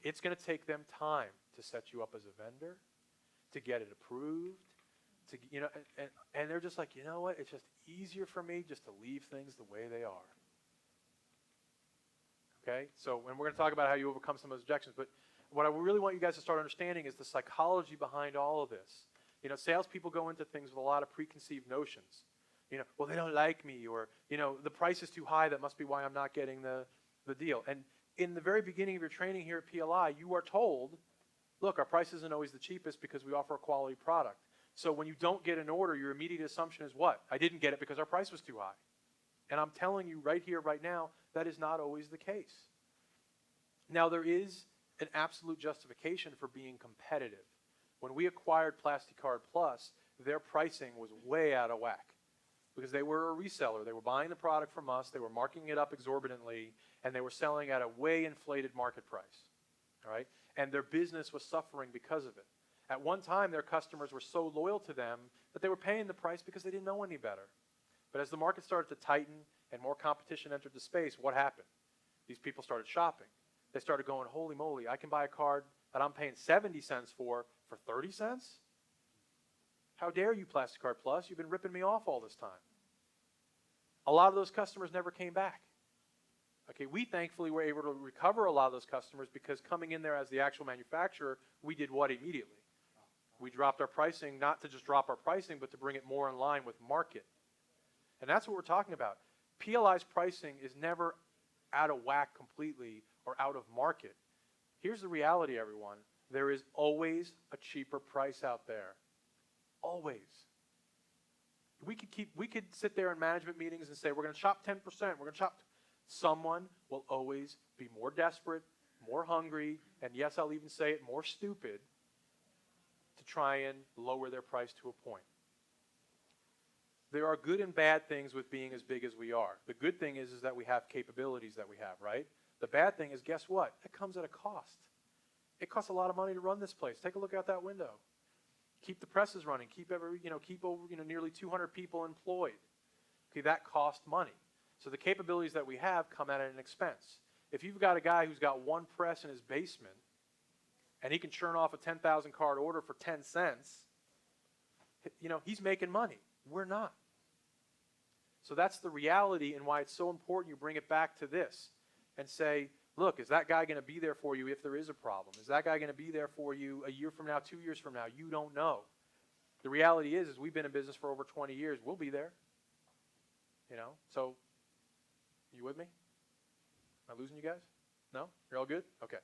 It's going to take them time to set you up as a vendor, to get it approved, to, you know, and they're just like, you know what? It's just easier for me just to leave things the way they are. Okay? So, and we're going to talk about how you overcome some of those objections, but what I really want you guys to start understanding is the psychology behind all of this. You know, salespeople go into things with a lot of preconceived notions. You know, well, they don't like me, or, you know, the price is too high, that must be why I'm not getting the deal. And in the very beginning of your training here at PLI, you are told, look, our price isn't always the cheapest because we offer a quality product. So when you don't get an order, your immediate assumption is what? I didn't get it because our price was too high. And I'm telling you right here, right now, that is not always the case. Now, there is an absolute justification for being competitive. When we acquired Plasticard Plus, their pricing was way out of whack because they were a reseller. They were buying the product from us, they were marking it up exorbitantly, and they were selling at a way inflated market price, all right? And their business was suffering because of it. At one time, their customers were so loyal to them that they were paying the price because they didn't know any better. But as the market started to tighten and more competition entered the space, what happened? These people started shopping. They started going, holy moly, I can buy a card that I'm paying 70 cents for 30 cents? How dare you, Plasticard Plus? You've been ripping me off all this time. A lot of those customers never came back. Okay, we thankfully were able to recover a lot of those customers because coming in there as the actual manufacturer, we did what immediately? We dropped our pricing, not to just drop our pricing, but to bring it more in line with market. And that's what we're talking about. PLI's pricing is never out of whack completely or out of market. Here's the reality, everyone. There is always a cheaper price out there. Always. We could sit there in management meetings and say, we're going to shop 10%, we're going to shop. Someone will always be more desperate, more hungry, and yes, I'll even say it, more stupid to try and lower their price to a point. There are good and bad things with being as big as we are. The good thing is that we have capabilities that we have, right? The bad thing is, guess what? It comes at a cost. It costs a lot of money to run this place. Take a look out that window. Keep the presses running. Keep over nearly 200 people employed. Okay, that costs money. So the capabilities that we have come at an expense. If you've got a guy who's got one press in his basement and he can churn off a 10,000 card order for 10 cents, he's making money. We're not. So that's the reality and why it's so important you bring it back to this and say, look, is that guy going to be there for you if there is a problem? Is that guy going to be there for you a year from now, 2 years from now? You don't know. The reality is we've been in business for over 20 years. We'll be there. So you with me? Am I losing you guys? No? You're all good? Okay.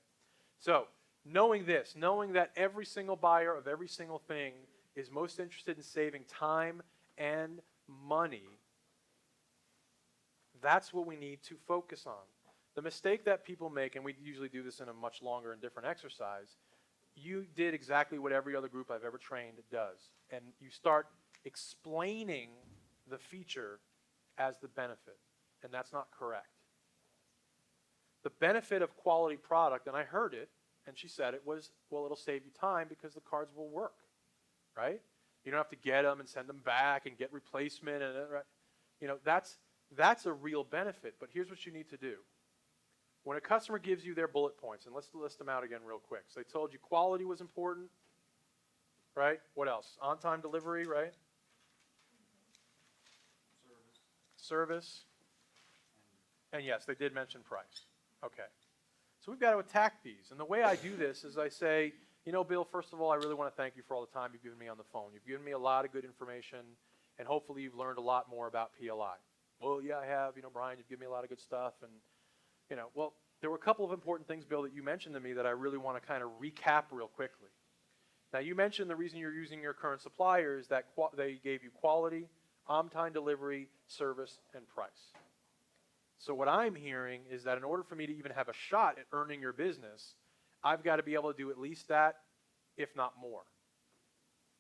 So knowing this, knowing that every single buyer of every single thing is most interested in saving time and money, that's what we need to focus on. The mistake that people make, and we usually do this in a much longer and different exercise, you did exactly what every other group I've ever trained does. And you start explaining the feature as the benefit. And that's not correct. The benefit of quality product, and I heard it, and she said it, was, well, it'll save you time because the cards will work, right? You don't have to get them and send them back and get replacement, and right? You know, that's a real benefit. But here's what you need to do. When a customer gives you their bullet points, and let's list them out again real quick. So they told you quality was important, right? What else? On-time delivery, right? Service. And yes, they did mention price. Okay. So we've got to attack these. And the way I do this is I say, you know, Bill, first of all, I really want to thank you for all the time you've given me on the phone. You've given me a lot of good information, and hopefully you've learned a lot more about PLI. Well, yeah, I have. You know, Brian, you've given me a lot of good stuff. And, you know, well, there were a couple of important things, Bill, that you mentioned to me that I really want to kind of recap real quickly. Now, you mentioned the reason you're using your current supplier is that they gave you quality, on-time delivery, service, and price. So what I'm hearing is that in order for me to even have a shot at earning your business, I've got to be able to do at least that, if not more.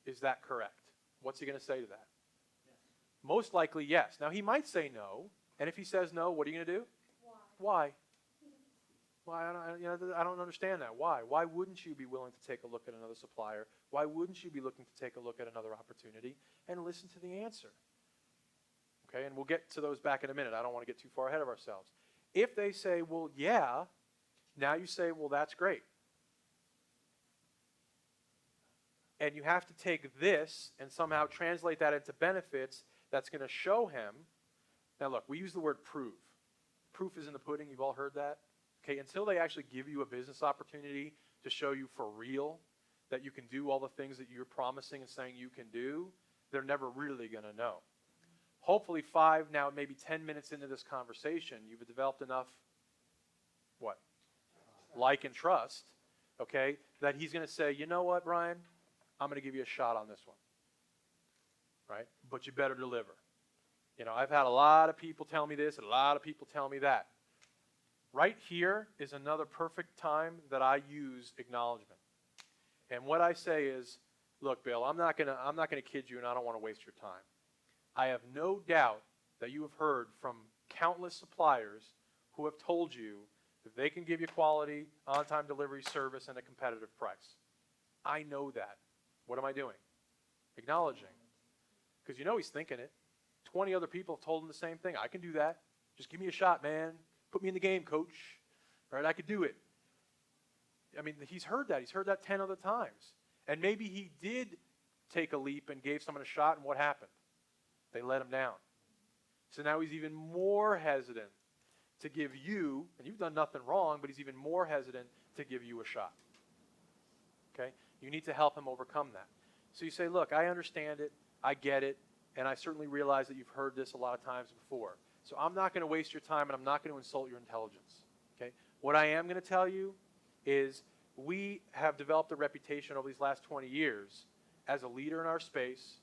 Is that correct? What's he going to say to that? Yes. Most likely, yes. Now, he might say no, and if he says no, what are you going to do? Why? Why? I don't understand that. Why? Why wouldn't you be willing to take a look at another supplier? Why wouldn't you be looking to take a look at another opportunity and listen to the answer? Okay, and we'll get to those back in a minute. I don't want to get too far ahead of ourselves. If they say, well, yeah, now you say, well, that's great. And you have to take this and somehow translate that into benefits that's going to show him. Now, look, we use the word prove. Proof is in the pudding. You've all heard that. Okay, until they actually give you a business opportunity to show you for real that you can do all the things that you're promising and saying you can do, they're never really going to know. Hopefully 5, now maybe 10 minutes into this conversation, you've developed enough, what? Like and trust, okay, that he's going to say, you know what, Brian? I'm going to give you a shot on this one, right? But you better deliver. You know, I've had a lot of people tell me this, and a lot of people tell me that. Right here is another perfect time that I use acknowledgement. And what I say is, look, Bill, I'm not gonna kid you, and I don't want to waste your time. I have no doubt that you have heard from countless suppliers who have told you that they can give you quality, on-time delivery service, and a competitive price. I know that. What am I doing? Acknowledging. Because you know he's thinking it. 20 other people have told him the same thing. I can do that. Just give me a shot, man. Put me in the game, coach. All right, I could do it. I mean, he's heard that. He's heard that 10 other times. And maybe he did take a leap and gave someone a shot, and what happened? They let him down. So now he's even more hesitant to give you, and you've done nothing wrong, but he's even more hesitant to give you a shot. Okay? You need to help him overcome that. So you say, look, I understand it, I get it, and I certainly realize that you've heard this a lot of times before. So I'm not going to waste your time, and I'm not going to insult your intelligence. Okay? What I am going to tell you is we have developed a reputation over these last 20 years as a leader in our space.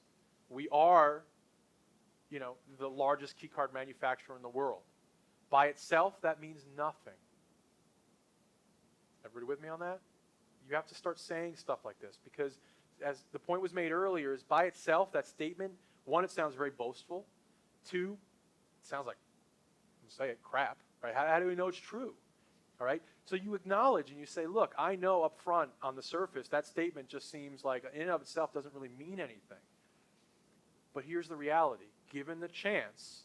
We are, you know, the largest key card manufacturer in the world. By itself, that means nothing. Everybody with me on that? You have to start saying stuff like this because, as the point was made earlier, is by itself, that statement, one, it sounds very boastful. Two, it sounds like, say it, crap, right? How do we know it's true? All right? So you acknowledge and you say, look, I know up front on the surface that statement just seems like in and of itself doesn't really mean anything. But here's the reality. Given the chance,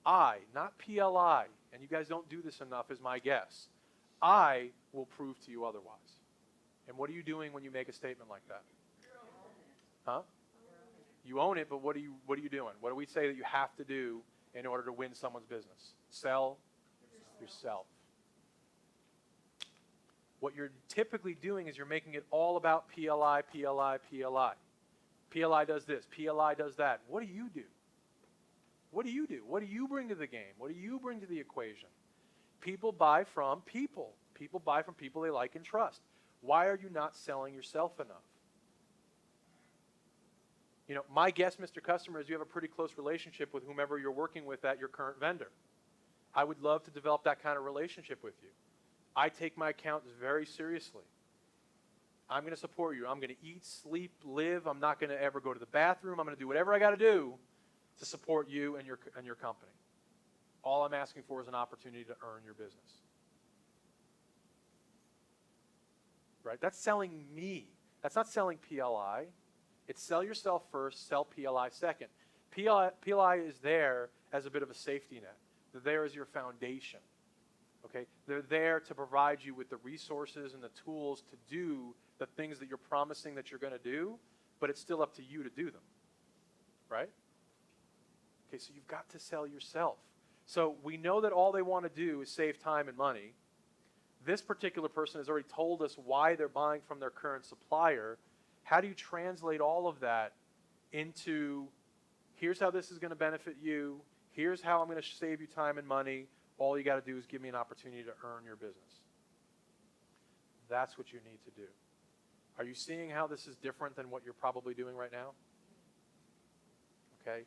I, not PLI, and you guys don't do this enough is my guess, I will prove to you otherwise. And what are you doing when you make a statement like that? Huh? You own it, but what are you doing? What do we say that you have to do in order to win someone's business? Sell yourself. What you're typically doing is you're making it all about PLI, PLI, PLI. PLI does this, PLI does that. What do you do? What do you do? What do you bring to the game? What do you bring to the equation? People buy from people. People buy from people they like and trust. Why are you not selling yourself enough? You know, my guess, Mr. Customer, is you have a pretty close relationship with whomever you're working with at your current vendor. I would love to develop that kind of relationship with you. I take my accountants very seriously. I'm going to support you. I'm going to eat, sleep, live. I'm not going to ever go to the bathroom. I'm going to do whatever I got to do to support you and your company. All I'm asking for is an opportunity to earn your business. right? That's selling me. That's not selling PLI. It's sell yourself first, sell PLI second. PLI is there as a bit of a safety net. They're there as your foundation. Okay? They're there to provide you with the resources and the tools to do the things that you're promising that you're going to do, but it's still up to you to do them. Right? Okay, so you've got to sell yourself. So we know that all they want to do is save time and money. This particular person has already told us why they're buying from their current supplier. How do you translate all of that into, here's how this is going to benefit you, here's how I'm going to save you time and money, all you got to do is give me an opportunity to earn your business. That's what you need to do. Are you seeing how this is different than what you're probably doing right now? Okay?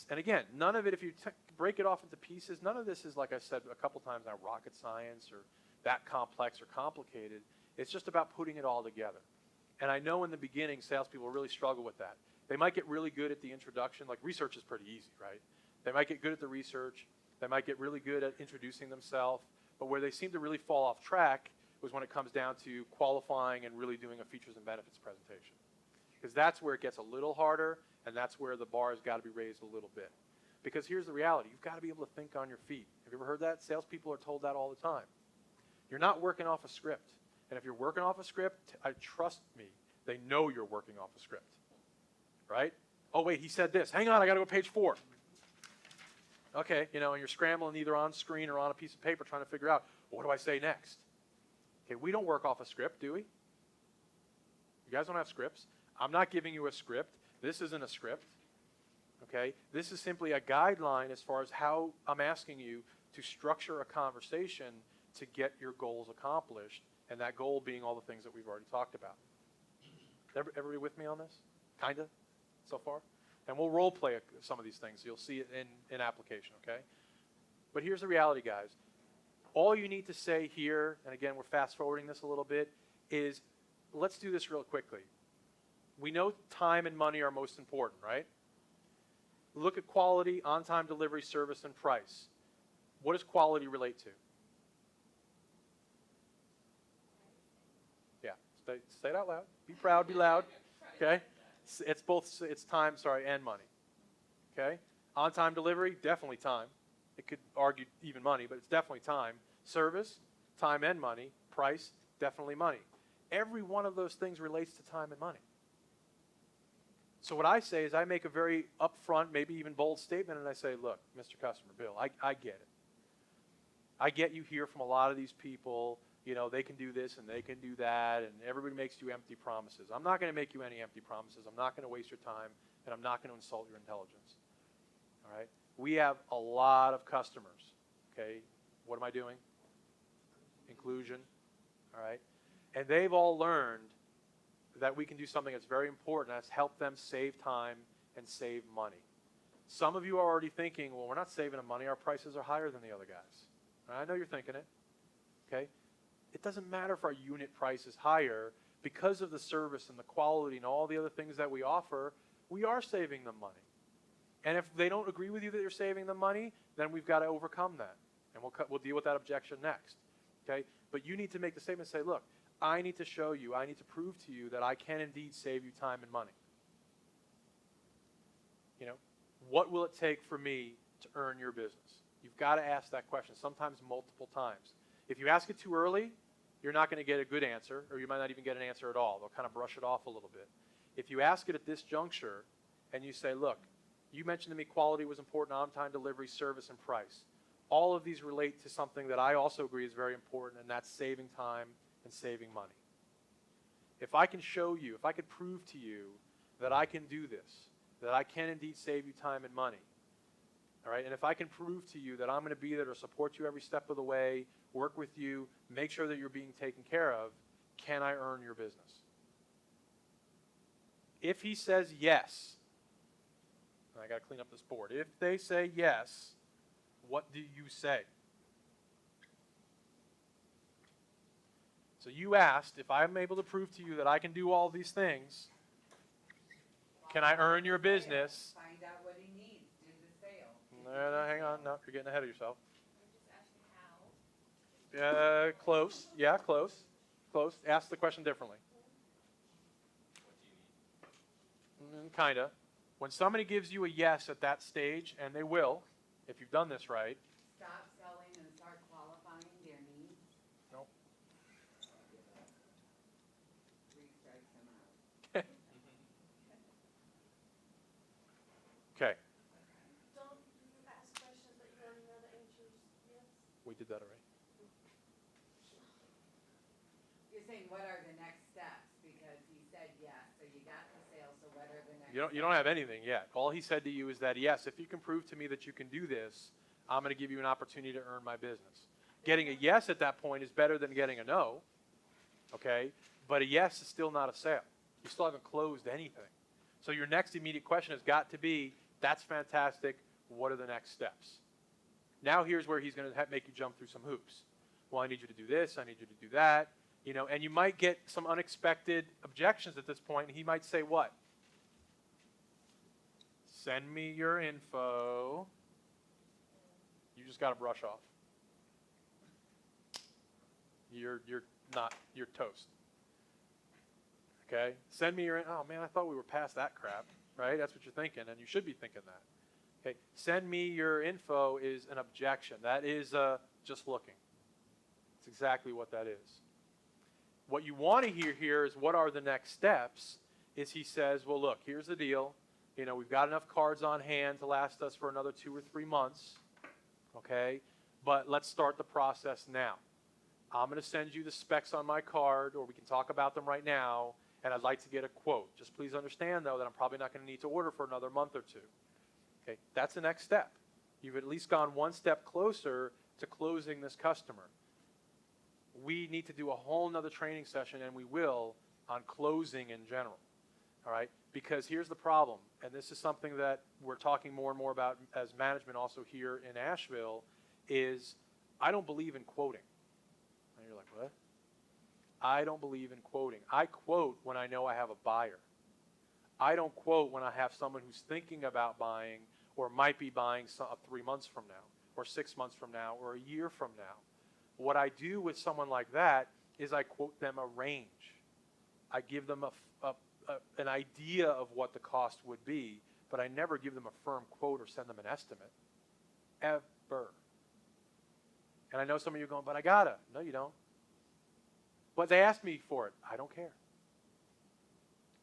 And again, none of it, if you break it off into pieces, none of this is, like I said a couple times now, rocket science or that complex or complicated. It's just about putting it all together. And I know in the beginning, salespeople really struggle with that. They might get really good at the introduction. Like research is pretty easy, right? They might get good at the research. They might get really good at introducing themselves. But where they seem to really fall off track was when it comes down to qualifying and really doing a features and benefits presentation. Because that's where it gets a little harder, and that's where the bar has got to be raised a little bit. Because here's the reality. You've got to be able to think on your feet. Have you ever heard that? Salespeople are told that all the time. You're not working off a script. And if you're working off a script, trust me, they know you're working off a script. Right? Oh, wait, he said this. Hang on, I got to go to page 4. Okay, and you're scrambling either on screen or on a piece of paper trying to figure out, what do I say next? Okay, we don't work off a script, do we? You guys don't have scripts. I'm not giving you a script. This isn't a script. Okay? This is simply a guideline as far as how I'm asking you to structure a conversation to get your goals accomplished, and that goal being all the things that we've already talked about. Everybody with me on this? Kind of? So far? And we'll role play some of these things. You'll see it in application, okay? But here's the reality, guys. All you need to say here, and again, we're fast forwarding this a little bit, is let's do this real quickly. We know time and money are most important, right? Look at quality, on-time delivery, service, and price. What does quality relate to? Yeah, say it out loud. Be proud, be loud, okay? It's time, and money, okay? On-time delivery, definitely time. It could argue even money, but it's definitely time. Service, time and money. Price, definitely money. Every one of those things relates to time and money. So what I say is I make a very upfront, maybe even bold statement, and I say, look, Mr. Customer Bill, I get it. I get you hear from a lot of these people, they can do this and they can do that, and everybody makes you empty promises. I'm not going to make you any empty promises. I'm not going to waste your time, and I'm not going to insult your intelligence. All right? We have a lot of customers, okay? What am I doing? Inclusion, all right? And they've all learned that we can do something that's very important. That's help them save time and save money. Some of you are already thinking, well, we're not saving them money. Our prices are higher than the other guys. And I know you're thinking it, okay? It doesn't matter if our unit price is higher. Because of the service and the quality and all the other things that we offer, we are saving them money. And if they don't agree with you that you're saving them money, then we've got to overcome that. And we'll deal with that objection next, okay? But you need to make the statement and say, look, I need to show you, I need to prove to you that I can indeed save you time and money. What will it take for me to earn your business? You've got to ask that question, sometimes multiple times. If you ask it too early, you're not going to get a good answer, or you might not even get an answer at all. They'll kind of brush it off a little bit. If you ask it at this juncture and you say, look, you mentioned to me quality was important, on-time delivery, service, and price. All of these relate to something that I also agree is very important, and that's saving time and saving money. If I can show you, if I could prove to you that I can do this, that I can indeed save you time and money, all right, and if I can prove to you that I'm going to be there to support you every step of the way, work with you, make sure that you're being taken care of, can I earn your business? If he says yes, and I got to clean up this board. If they say yes, what do you say? So you asked, if I'm able to prove to you that I can do all these things, can I earn your business? Find out what he needs, do the sale. No, hang on. No, you're getting ahead of yourself. I'm just asking how. Close. Yeah, close. close. Ask the question differently. Kinda. When somebody gives you a yes at that stage, and they will, if you've done this right. Stop selling and start qualifying their needs. Nope. 3 strikes them out. Okay, Don't you ask questions that you already know the answers, yes? we did that already. You're saying, what are the next steps? Because he said yes, so you got the sale, so what are the next You don't have anything yet. All he said to you is that, yes, if you can prove to me that you can do this, I'm going to give you an opportunity to earn my business. Getting a yes at that point is better than getting a no, okay? But a yes is still not a sale. You still haven't closed anything. So your next immediate question has got to be, that's fantastic, what are the next steps? Now here's where he's going to make you jump through some hoops. Well, I need you to do this, I need you to do that, you know, and you might get some unexpected objections at this point, and he might say what? Send me your info. You just got to brush off. You're toast. Okay? Send me your, oh man, I thought we were past that crap, right? That's what you're thinking, and you should be thinking that. Okay? Send me your info is an objection. That is just looking. It's exactly what that is. What you want to hear here is what are the next steps, is he says, well, look, here's the deal. You know, we've got enough cards on hand to last us for another 2 or 3 months, okay? But let's start the process now. I'm going to send you the specs on my card, or we can talk about them right now, and I'd like to get a quote. Just please understand, though, that I'm probably not going to need to order for another month or 2. Okay, that's the next step. You've at least gone one step closer to closing this customer. We need to do a whole nother training session, and we will, on closing in general. All right? Because here's the problem, and this is something that we're talking more and more about as management also here in Asheville, is I don't believe in quoting. And you're like, what? I don't believe in quoting. I quote when I know I have a buyer. I don't quote when I have someone who's thinking about buying or might be buying 3 months from now or 6 months from now or a year from now. What I do with someone like that is I quote them a range. I give them an idea of what the cost would be, but I never give them a firm quote or send them an estimate. Ever. And I know some of you are going, but I gotta. No, you don't. But they asked me for it. I don't care.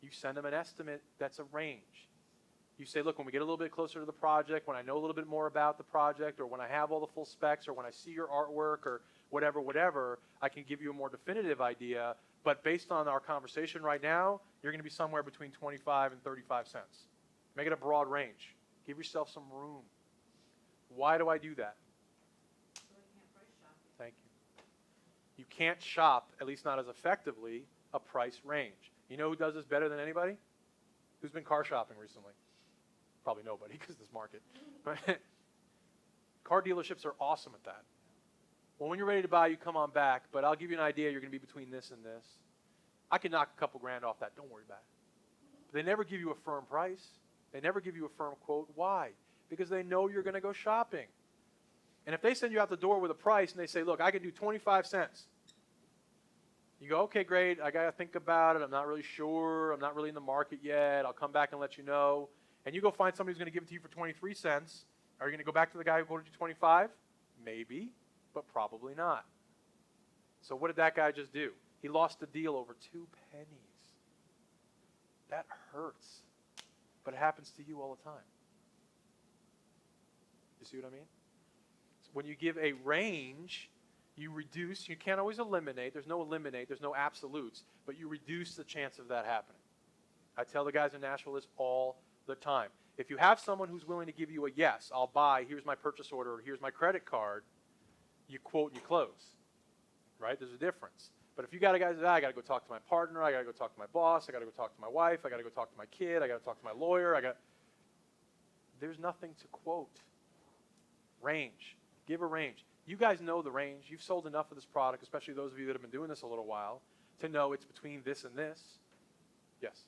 You send them an estimate that's a range. You say, look, when we get a little bit closer to the project, when I know a little bit more about the project, or when I have all the full specs, or when I see your artwork, or whatever, I can give you a more definitive idea. But based on our conversation right now, you're going to be somewhere between 25 and 35 cents. Make it a broad range. Give yourself some room. Why do I do that? So we can't price shop. Thank you. You can't shop, at least not as effectively, a price range. You know who does this better than anybody? Who's been car shopping recently? Probably nobody, because this market. Car dealerships are awesome at that. Well, when you're ready to buy, you come on back, but I'll give you an idea. You're going to be between this and this. I can knock a couple grand off that. Don't worry about it. But they never give you a firm price. They never give you a firm quote. Why? Because they know you're going to go shopping. And if they send you out the door with a price and they say, look, I can do 25 cents. You go, okay, great. I got to think about it. I'm not really sure. I'm not really in the market yet. I'll come back and let you know. And you go find somebody who's going to give it to you for 23 cents. Are you going to go back to the guy who quoted you 25? Maybe, but probably not. So what did that guy just do? He lost the deal over 2 pennies. That hurts. But it happens to you all the time. You see what I mean? So when you give a range, you reduce, you can't always eliminate, there's no absolutes, but you reduce the chance of that happening. I tell the guys in Nashville this all the time. If you have someone who's willing to give you a yes, I'll buy, here's my purchase order, here's my credit card, you quote and you close. Right? There's a difference. But if you got a guy that says, I got to go talk to my partner, I got to go talk to my boss, I got to go talk to my wife, I got to go talk to my kid, I got to talk to my lawyer, there's nothing to quote. Range. Give a range. You guys know the range. You've sold enough of this product, especially those of you that have been doing this a little while, to know it's between this and this. Yes?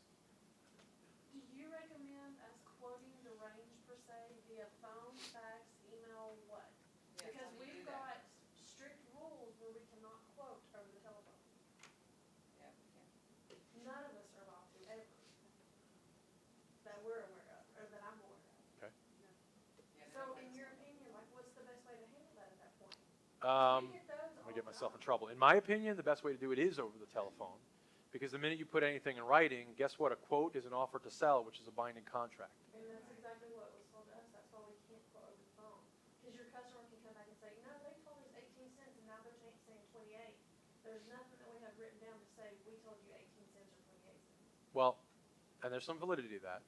Do you recommend us quoting the range per se via phone, fax, email, what? Yeah, Because how do you we've do that? got strict rules where we cannot quote over the telephone. I'm We get those gonna all get the myself in time. trouble. In my opinion, the best way to do it is over the telephone, because the minute you put anything in writing, guess what? A quote is an offer to sell, which is a binding contract. And that's exactly what was told to us, that's why we can't quote over the phone. Cause your customer can come back and say, no, they told us 18 cents and now they're saying 28. There's nothing that we have written down to say, we told you 18 cents or 28 cents. Well, and there's some validity to that,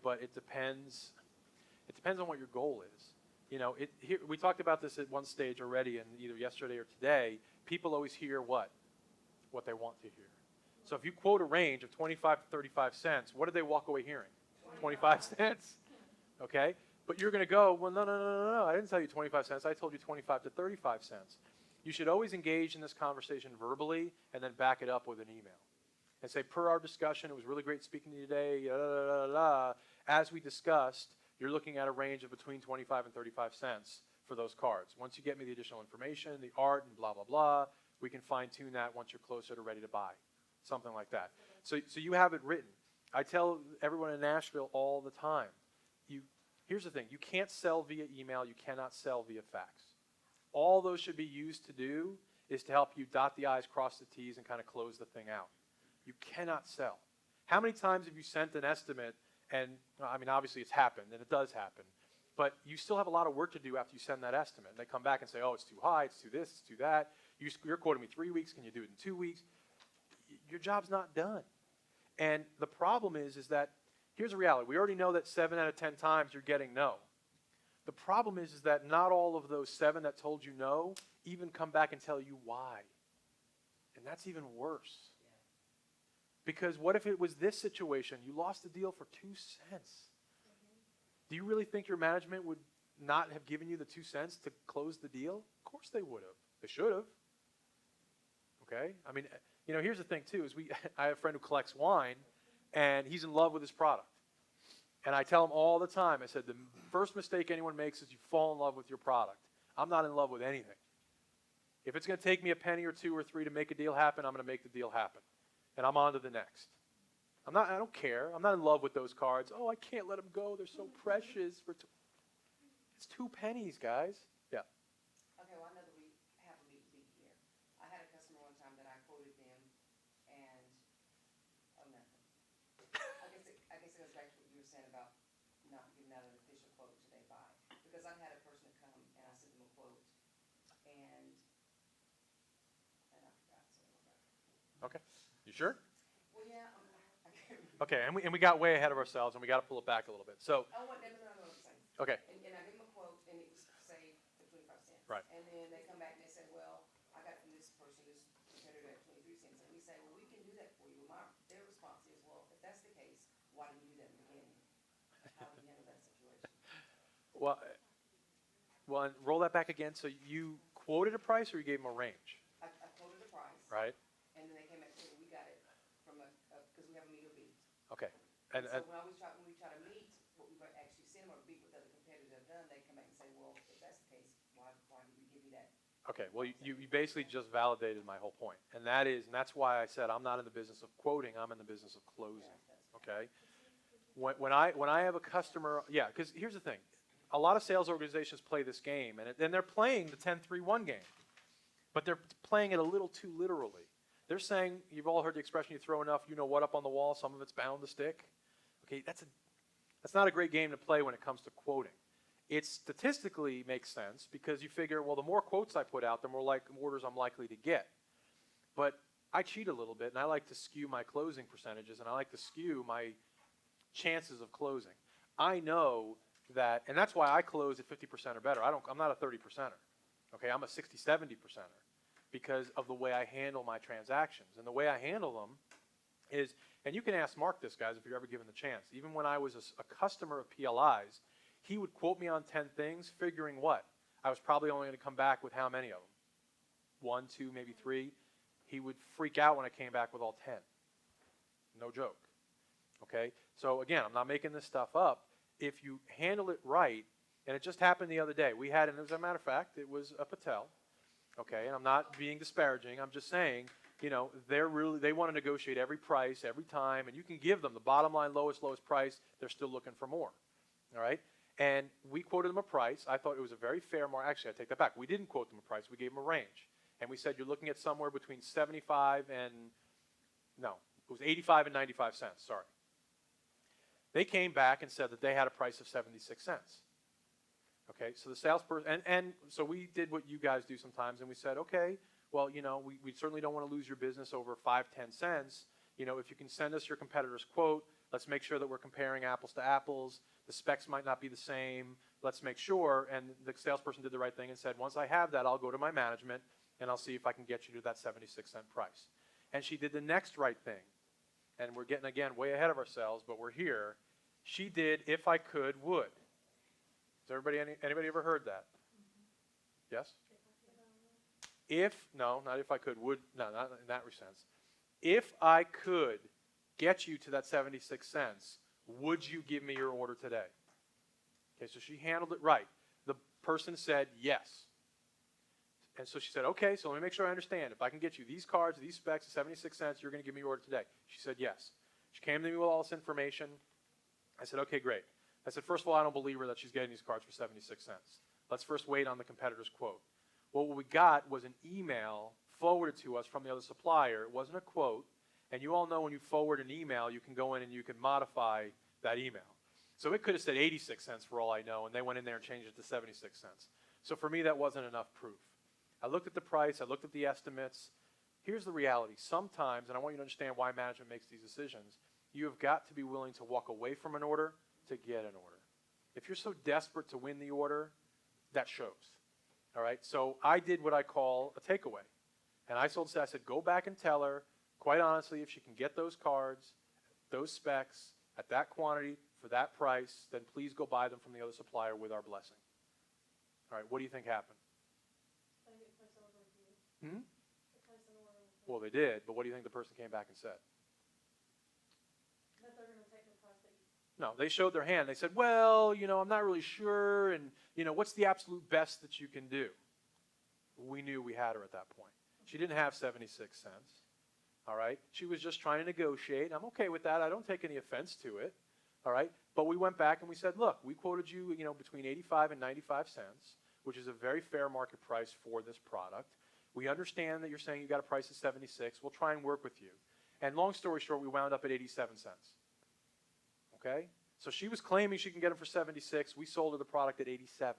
but it depends. It depends on what your goal is. You know, here, we talked about this at one stage already, and either yesterday or today. People always hear what they want to hear. So if you quote a range of 25 to 35 cents, what do they walk away hearing? 25 cents. Okay, but you're going to go, well, no. I didn't tell you 25 cents. I told you 25 to 35 cents. You should always engage in this conversation verbally and then back it up with an email. And say, per our discussion, it was really great speaking to you today. As we discussed, you're looking at a range of between 25 and 35 cents for those cards. Once you get me the additional information, the art, and blah, blah, blah, we can fine tune that once you're closer to ready to buy. Something like that. So you have it written. I tell everyone in Nashville all the time, here's the thing, you can't sell via email, you cannot sell via fax. All those should be used to do is to help you dot the I's, cross the T's, and kind of close the thing out. You cannot sell. How many times have you sent an estimate and, I mean, obviously it's happened, and it does happen, but you still have a lot of work to do after you send that estimate. And they come back and say, oh, it's too high, it's too this, it's too that. You're quoting me 3 weeks, can you do it in 2 weeks? Your job's not done. And the problem is that, here's the reality. We already know that 7 out of 10 times you're getting no. The problem is that not all of those 7 that told you no even come back and tell you why. And that's even worse. Because what if it was this situation? You lost the deal for 2 cents. Do you really think your management would not have given you the 2 cents to close the deal? Of course they would have. They should have. Okay? I mean, you know, here's the thing too, is I have a friend who collects wine, and he's in love with his product. And I tell him all the time, I said, the first mistake anyone makes is you fall in love with your product. I'm not in love with anything. If it's going to take me a penny or 2 or 3 to make a deal happen, I'm going to make the deal happen. And I'm on to the next. I don't care. I'm not in love with those cards. Oh, I can't let them go. They're so precious. It's 2 pennies, guys. Yeah. Okay, well, I know that we have a meet here. I had a customer one time that I quoted them, and, oh, nothing. I guess it goes back to what you were saying about not giving out an official quote till they buy. Because I've had a person that come, and I sent them a quote, and I forgot, so. Okay. You sure? Well, yeah, I can't remember. Okay, and we got way ahead of ourselves, and we got to pull it back a little bit. So, Oh, what, no, I'm saying. okay. And I gave them a quote, and it was, say, for 25 cents. Right. And then they come back and they say, well, I got from this person, this competitor at 23 cents. And we say, well, we can do that for you. Their response is, well, if that's the case, why didn't you do that in the beginning? How do you handle that situation? Well, and roll that back again. So you quoted a price, or you gave them a range? I quoted the price. Right. And then they came back and said, well, we got it from because we have a meet or beat. Okay. And And so when we try to meet what we've actually seen or beat what the other competitors have done, they come back and say, well, if that's the case, why did we give you that? okay. Well, you basically just validated my whole point, and that's why I said I'm not in the business of quoting. I'm in the business of closing. Okay. When I have a customer, yeah, because here's the thing, a lot of sales organizations play this game, and they're playing the 10-3-1 game, but they're playing it a little too literally. They're saying, you've all heard the expression, you throw enough, you know what, up on the wall, some of it's bound to stick. Okay, that's not a great game to play when it comes to quoting. It statistically makes sense because you figure, well, the more quotes I put out, the more orders I'm likely to get. But I cheat a little bit, and I like to skew my closing percentages, and I like to skew my chances of closing. I know that, and that's why I close at 50% or better. I'm not a 30%er. Okay, I'm a 60, 70%er because of the way I handle my transactions. And the way I handle them is, and you can ask Mark this, guys, if you're ever given the chance. Even when I was a customer of PLI's, he would quote me on 10 things, figuring what? I was probably only going to come back with how many of them? 1, 2, maybe 3. He would freak out when I came back with all 10. No joke. Okay? So again, I'm not making this stuff up. If you handle it right, and it just happened the other day. We had, and as a matter of fact, it was a Patel. Okay, and I'm not being disparaging. I'm just saying, you know, they want to negotiate every price, every time, and you can give them the bottom line, lowest price. They're still looking for more. All right? And we quoted them a price. I thought it was a very fair mark. Actually, I take that back. We didn't quote them a price. We gave them a range. And we said, you're looking at somewhere between 75 and, no, it was 85 and 95 cents, sorry. They came back and said that they had a price of 76 cents. Okay, so the salesperson, and so we did what you guys do sometimes, and we said, okay, well, you know, we certainly don't want to lose your business over 5, 10 cents. You know, if you can send us your competitor's quote, let's make sure that we're comparing apples to apples. The specs might not be the same. Let's make sure. And the salesperson did the right thing and said, once I have that, I'll go to my management and I'll see if I can get you to that 76-cent price. And she did the next right thing. And we're getting, again, way ahead of ourselves, but we're here. She did, if I could, would. Has anybody ever heard that? Yes? If, no, not if I could, would, no, not in that sense. If I could get you to that 76 cents, would you give me your order today? Okay, so she handled it right. The person said yes. And so she said, okay, so let me make sure I understand. If I can get you these cards, these specs, at 76 cents, you're going to give me your order today. She said yes. She came to me with all this information. I said, okay, great. I said, first of all, I don't believe her that she's getting these cards for 76 cents. Let's first wait on the competitor's quote. Well, what we got was an email forwarded to us from the other supplier. It wasn't a quote. And you all know when you forward an email, you can go in and you can modify that email. So it could have said 86 cents for all I know, and they went in there and changed it to 76 cents. So for me, that wasn't enough proof. I looked at the price. I looked at the estimates. Here's the reality. Sometimes, and I want you to understand why management makes these decisions, you have got to be willing to walk away from an order to get an order. If you're so desperate to win the order, that shows. All right? So I did what I call a takeaway. And I told her, I said, go back and tell her, quite honestly, if she can get those cards, those specs, at that quantity, for that price, then please go buy them from the other supplier with our blessing. All right, what do you think happened? Well, they did, but what do you think the person came back and said? That they're gonna take the price that you. No, they showed their hand. They said, well, you know, I'm not really sure, and, you know, what's the absolute best that you can do? We knew we had her at that point. She didn't have 76 cents, all right? She was just trying to negotiate. I'm okay with that. I don't take any offense to it, all right? But we went back and we said, look, we quoted you, you know, between 85 and 95 cents, which is a very fair market price for this product. We understand that you're saying you got a price of 76. We'll try and work with you. And long story short, we wound up at 87 cents. Okay? So she was claiming she can get them for 76. We sold her the product at 87.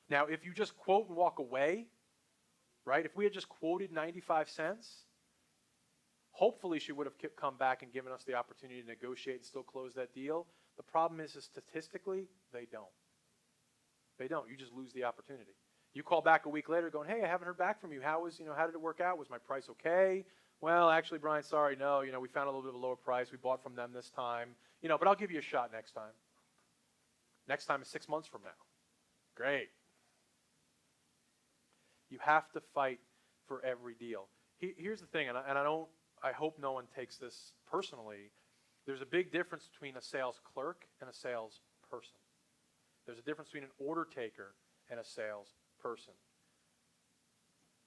Now, if you just quote and walk away, right, if we had just quoted 95 cents, hopefully she would have come back and given us the opportunity to negotiate and still close that deal. The problem is statistically, they don't. They don't. You just lose the opportunity. You call back a week later going, hey, I haven't heard back from you. How did it work out? Was my price okay? Well, actually, Brian, sorry, no. You know, we found a little bit of a lower price. We bought from them this time. You know, but I'll give you a shot next time. Next time is 6 months from now. Great. You have to fight for every deal. Here's the thing, and I hope no one takes this personally. There's a big difference between a sales clerk and a sales person. There's a difference between an order taker and a sales person.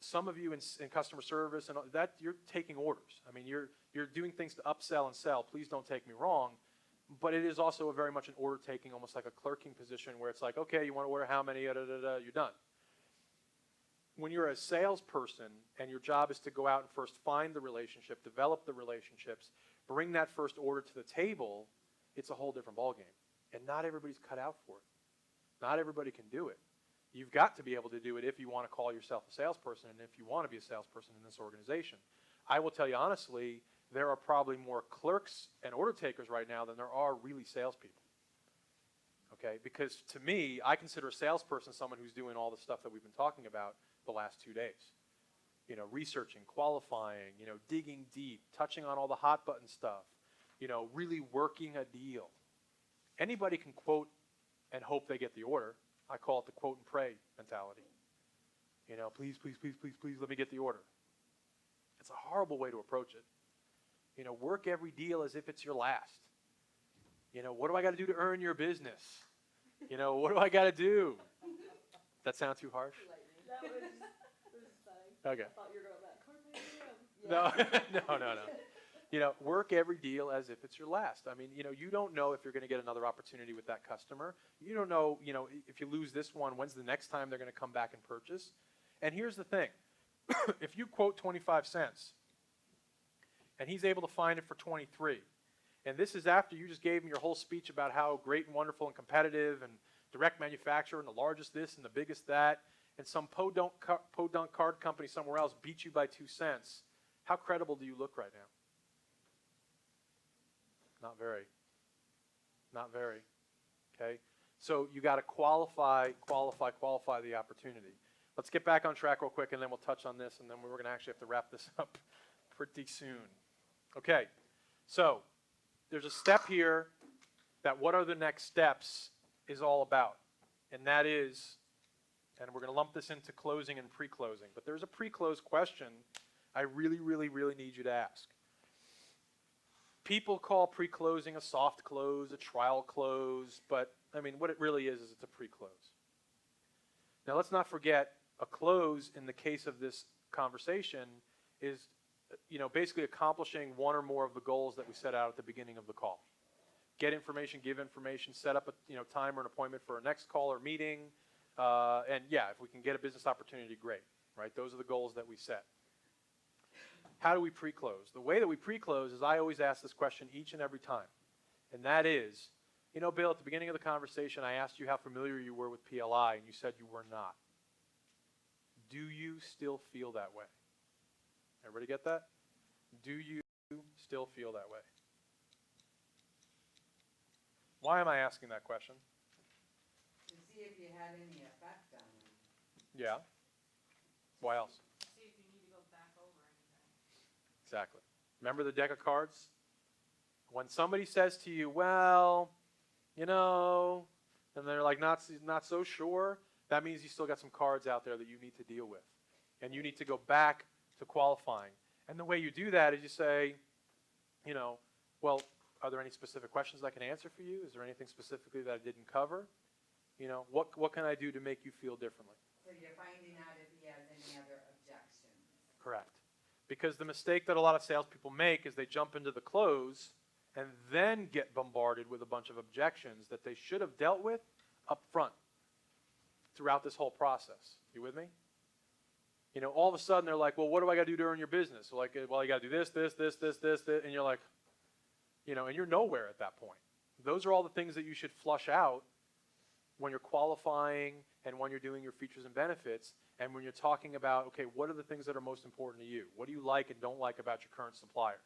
Some of you in customer service and that, you're taking orders. I mean, you're doing things to upsell and sell. Please don't take me wrong, but it is also very much an order taking, almost like a clerking position where it's like, okay, you want to order how many? You're done. When you're a salesperson and your job is to go out and first find the relationship, develop the relationships, bring that first order to the table, it's a whole different ballgame. And not everybody's cut out for it. Not everybody can do it. You've got to be able to do it if you want to call yourself a salesperson and if you want to be a salesperson in this organization. I will tell you honestly, there are probably more clerks and order takers right now than there are really salespeople. Okay? Because to me, I consider a salesperson someone who's doing all the stuff that we've been talking about the last 2 days. You know, researching, qualifying, you know, digging deep, touching on all the hot button stuff, you know, really working a deal. Anybody can quote and hope they get the order. I call it the quote and pray mentality. You know, please, please, please, please, please let me get the order. It's a horrible way to approach it. You know, work every deal as if it's your last. You know, what do I got to do to earn your business? You know, what do I got to do? That sound too harsh? That was fine. Okay. I thought you were going back. No, no. You know, work every deal as if it's your last. I mean, you know, you don't know if you're going to get another opportunity with that customer. You don't know, you know, if you lose this one, when's the next time they're going to come back and purchase? And here's the thing. If you quote 25 cents and he's able to find it for 23, and this is after you just gave him your whole speech about how great and wonderful and competitive and direct manufacturer and the largest this and the biggest that, and some podunk card company somewhere else beat you by 2 cents, how credible do you look right now? Not very. Not very. Okay? So you got to qualify the opportunity. Let's get back on track real quick, and then we'll touch on this, and then we're going to actually have to wrap this up pretty soon. Okay. So there's a step here that what are the next steps is all about. And that is, and we're going to lump this into closing and pre-closing, but there's a pre-close question I really, really, really need you to ask. People call pre-closing a soft close, a trial close, but I mean, what it really is it's a pre-close. Now, let's not forget, a close in the case of this conversation is, you know, basically accomplishing one or more of the goals that we set out at the beginning of the call. Get information, give information, set up a, you know, time or an appointment for a next call or meeting, and yeah, if we can get a business opportunity, great, right? Those are the goals that we set. How do we pre-close? The way that we pre-close is I always ask this question each and every time, and that is, you know, Bill, at the beginning of the conversation, I asked you how familiar you were with PLI, and you said you were not. Do you still feel that way? Everybody get that? Do you still feel that way? Why am I asking that question? To see if you had any effect on them. Yeah. Why else? See if you need to go back over anything. Exactly. Remember the deck of cards? When somebody says to you, well, you know, and they're like not so sure, that means you still got some cards out there that you need to deal with. And you need to go back to qualifying. And the way you do that is you say, you know, well, are there any specific questions I can answer for you? Is there anything specifically that I didn't cover? You know, what can I do to make you feel differently? So you're finding out if he has any other objections. Correct. Because the mistake that a lot of salespeople make is they jump into the close and then get bombarded with a bunch of objections that they should have dealt with up front throughout this whole process. You with me? You know, all of a sudden they're like, well, what do I got to do during your business? So like, well, you got to do this, and you're like, you know, and you're nowhere at that point. Those are all the things that you should flush out when you're qualifying and when you're doing your features and benefits and when you're talking about, okay, what are the things that are most important to you? What do you like and don't like about your current supplier?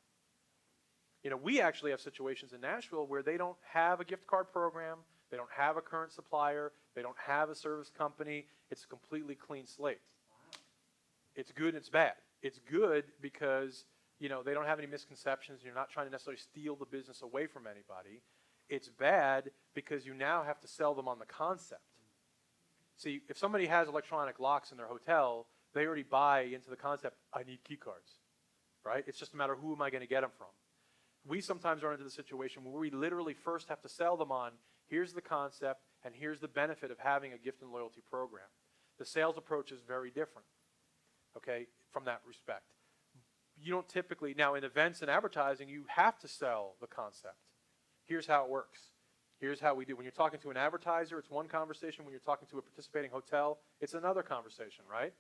You know, we actually have situations in Nashville where they don't have a gift card program, they don't have a current supplier, they don't have a service company. It's a completely clean slate. Wow. It's good and it's bad. It's good because, you know, they don't have any misconceptions. You're not trying to necessarily steal the business away from anybody. It's bad because you now have to sell them on the concept. See, if somebody has electronic locks in their hotel, they already buy into the concept, I need key cards, right? It's just a matter of who am I going to get them from. We sometimes run into the situation where we literally first have to sell them on, here's the concept and here's the benefit of having a gift and loyalty program. The sales approach is very different, okay, from that respect. You don't typically, now in events and advertising, you have to sell the concept. Here's how it works. Here's how we do. When you're talking to an advertiser, it's one conversation. When you're talking to a participating hotel, it's another conversation, right?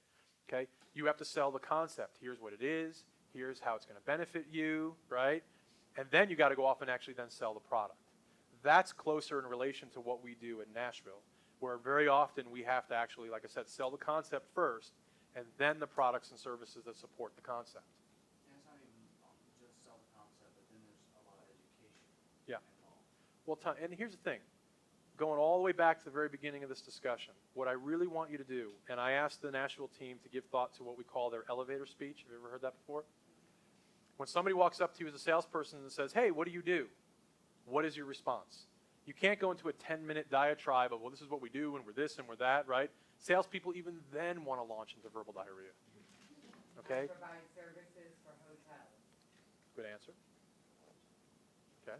Okay? You have to sell the concept. Here's what it is. Here's how it's going to benefit you, right? And then you got to go off and actually then sell the product. That's closer in relation to what we do in Nashville, where very often we have to actually, like I said, sell the concept first, and then the products and services that support the concept. And it's not even just sell the concept, but then there's a lot of education Yeah. involved. Well, and here's the thing. Going all the way back to the very beginning of this discussion, what I really want you to do, and I asked the Nashville team to give thought to what we call their elevator speech. Have you ever heard that before? When somebody walks up to you as a salesperson and says, hey, what do you do? What is your response? You can't go into a 10-minute diatribe of, well, this is what we do, and we're this, and we're that, right? Salespeople even then want to launch into verbal diarrhea. Okay? I provide services for hotels. Good answer. Okay.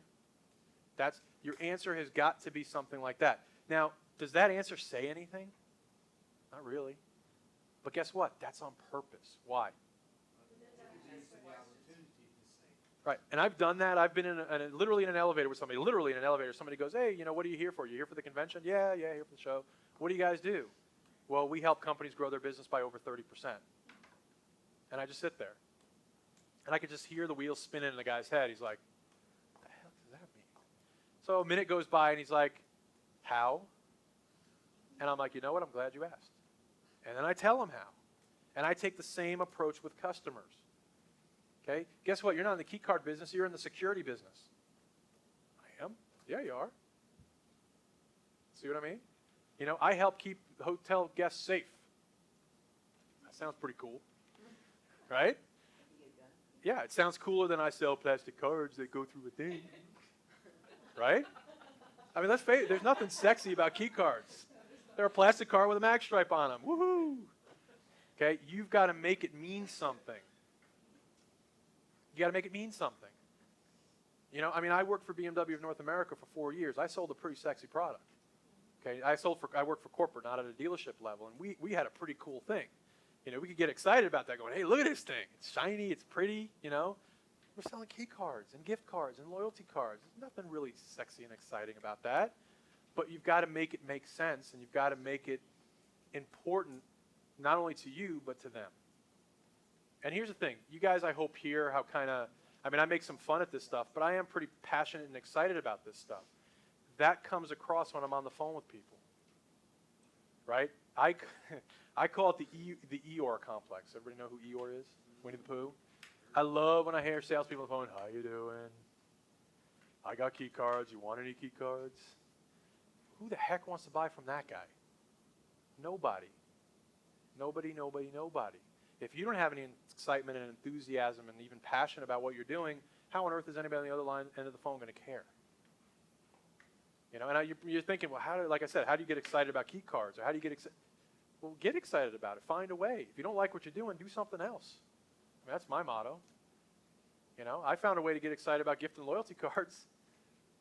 That's, your answer has got to be something like that. Now, does that answer say anything? Not really. But guess what? That's on purpose. Why? It gives you the opportunity to say. Right, and I've done that. I've been literally in an elevator with somebody, literally in an elevator. Somebody goes, hey, you know, what are you here for? You here for the convention? Yeah, here for the show. What do you guys do? Well, we help companies grow their business by over 30%. And I just sit there. And I could just hear the wheels spinning in the guy's head. He's like, what the hell does that mean? So a minute goes by and he's like, how? And I'm like, you know what? I'm glad you asked. And then I tell him how. And I take the same approach with customers. Okay? Guess what? You're not in the key card business. You're in the security business. I am? Yeah, you are. See what I mean? You know, I help keep hotel guests safe. That sounds pretty cool. Right? Yeah, it sounds cooler than I sell plastic cards that go through a thing. Right? I mean, let's face it, there's nothing sexy about key cards. They're a plastic card with a mag stripe on them. Woohoo! Okay, you've got to make it mean something. You got to make it mean something. You know, I mean, I worked for BMW of North America for 4 years. I sold a pretty sexy product. Okay, I worked for corporate, not at a dealership level, and we had a pretty cool thing. You know, we could get excited about that, going, hey, look at this thing. It's shiny, it's pretty, you know. We're selling key cards and gift cards and loyalty cards. There's nothing really sexy and exciting about that. But you've got to make it make sense, and you've got to make it important not only to you, but to them. And here's the thing. You guys, I hope, hear how I mean, I make some fun at this stuff, but I am pretty passionate and excited about this stuff. That comes across when I'm on the phone with people. Right? I call it the Eeyore complex. Everybody know who Eeyore is? Winnie the Pooh? I love when I hear salespeople on the phone, how you doing? I got key cards. You want any key cards? Who the heck wants to buy from that guy? Nobody. Nobody. If you don't have any excitement and enthusiasm and even passion about what you're doing, how on earth is anybody on the other end of the phone going to care? You know, and you're thinking, well, like I said, how do you get excited about key cards? Or how do you get excited? Well, get excited about it. Find a way. If you don't like what you're doing, do something else. I mean, that's my motto. You know, I found a way to get excited about gift and loyalty cards.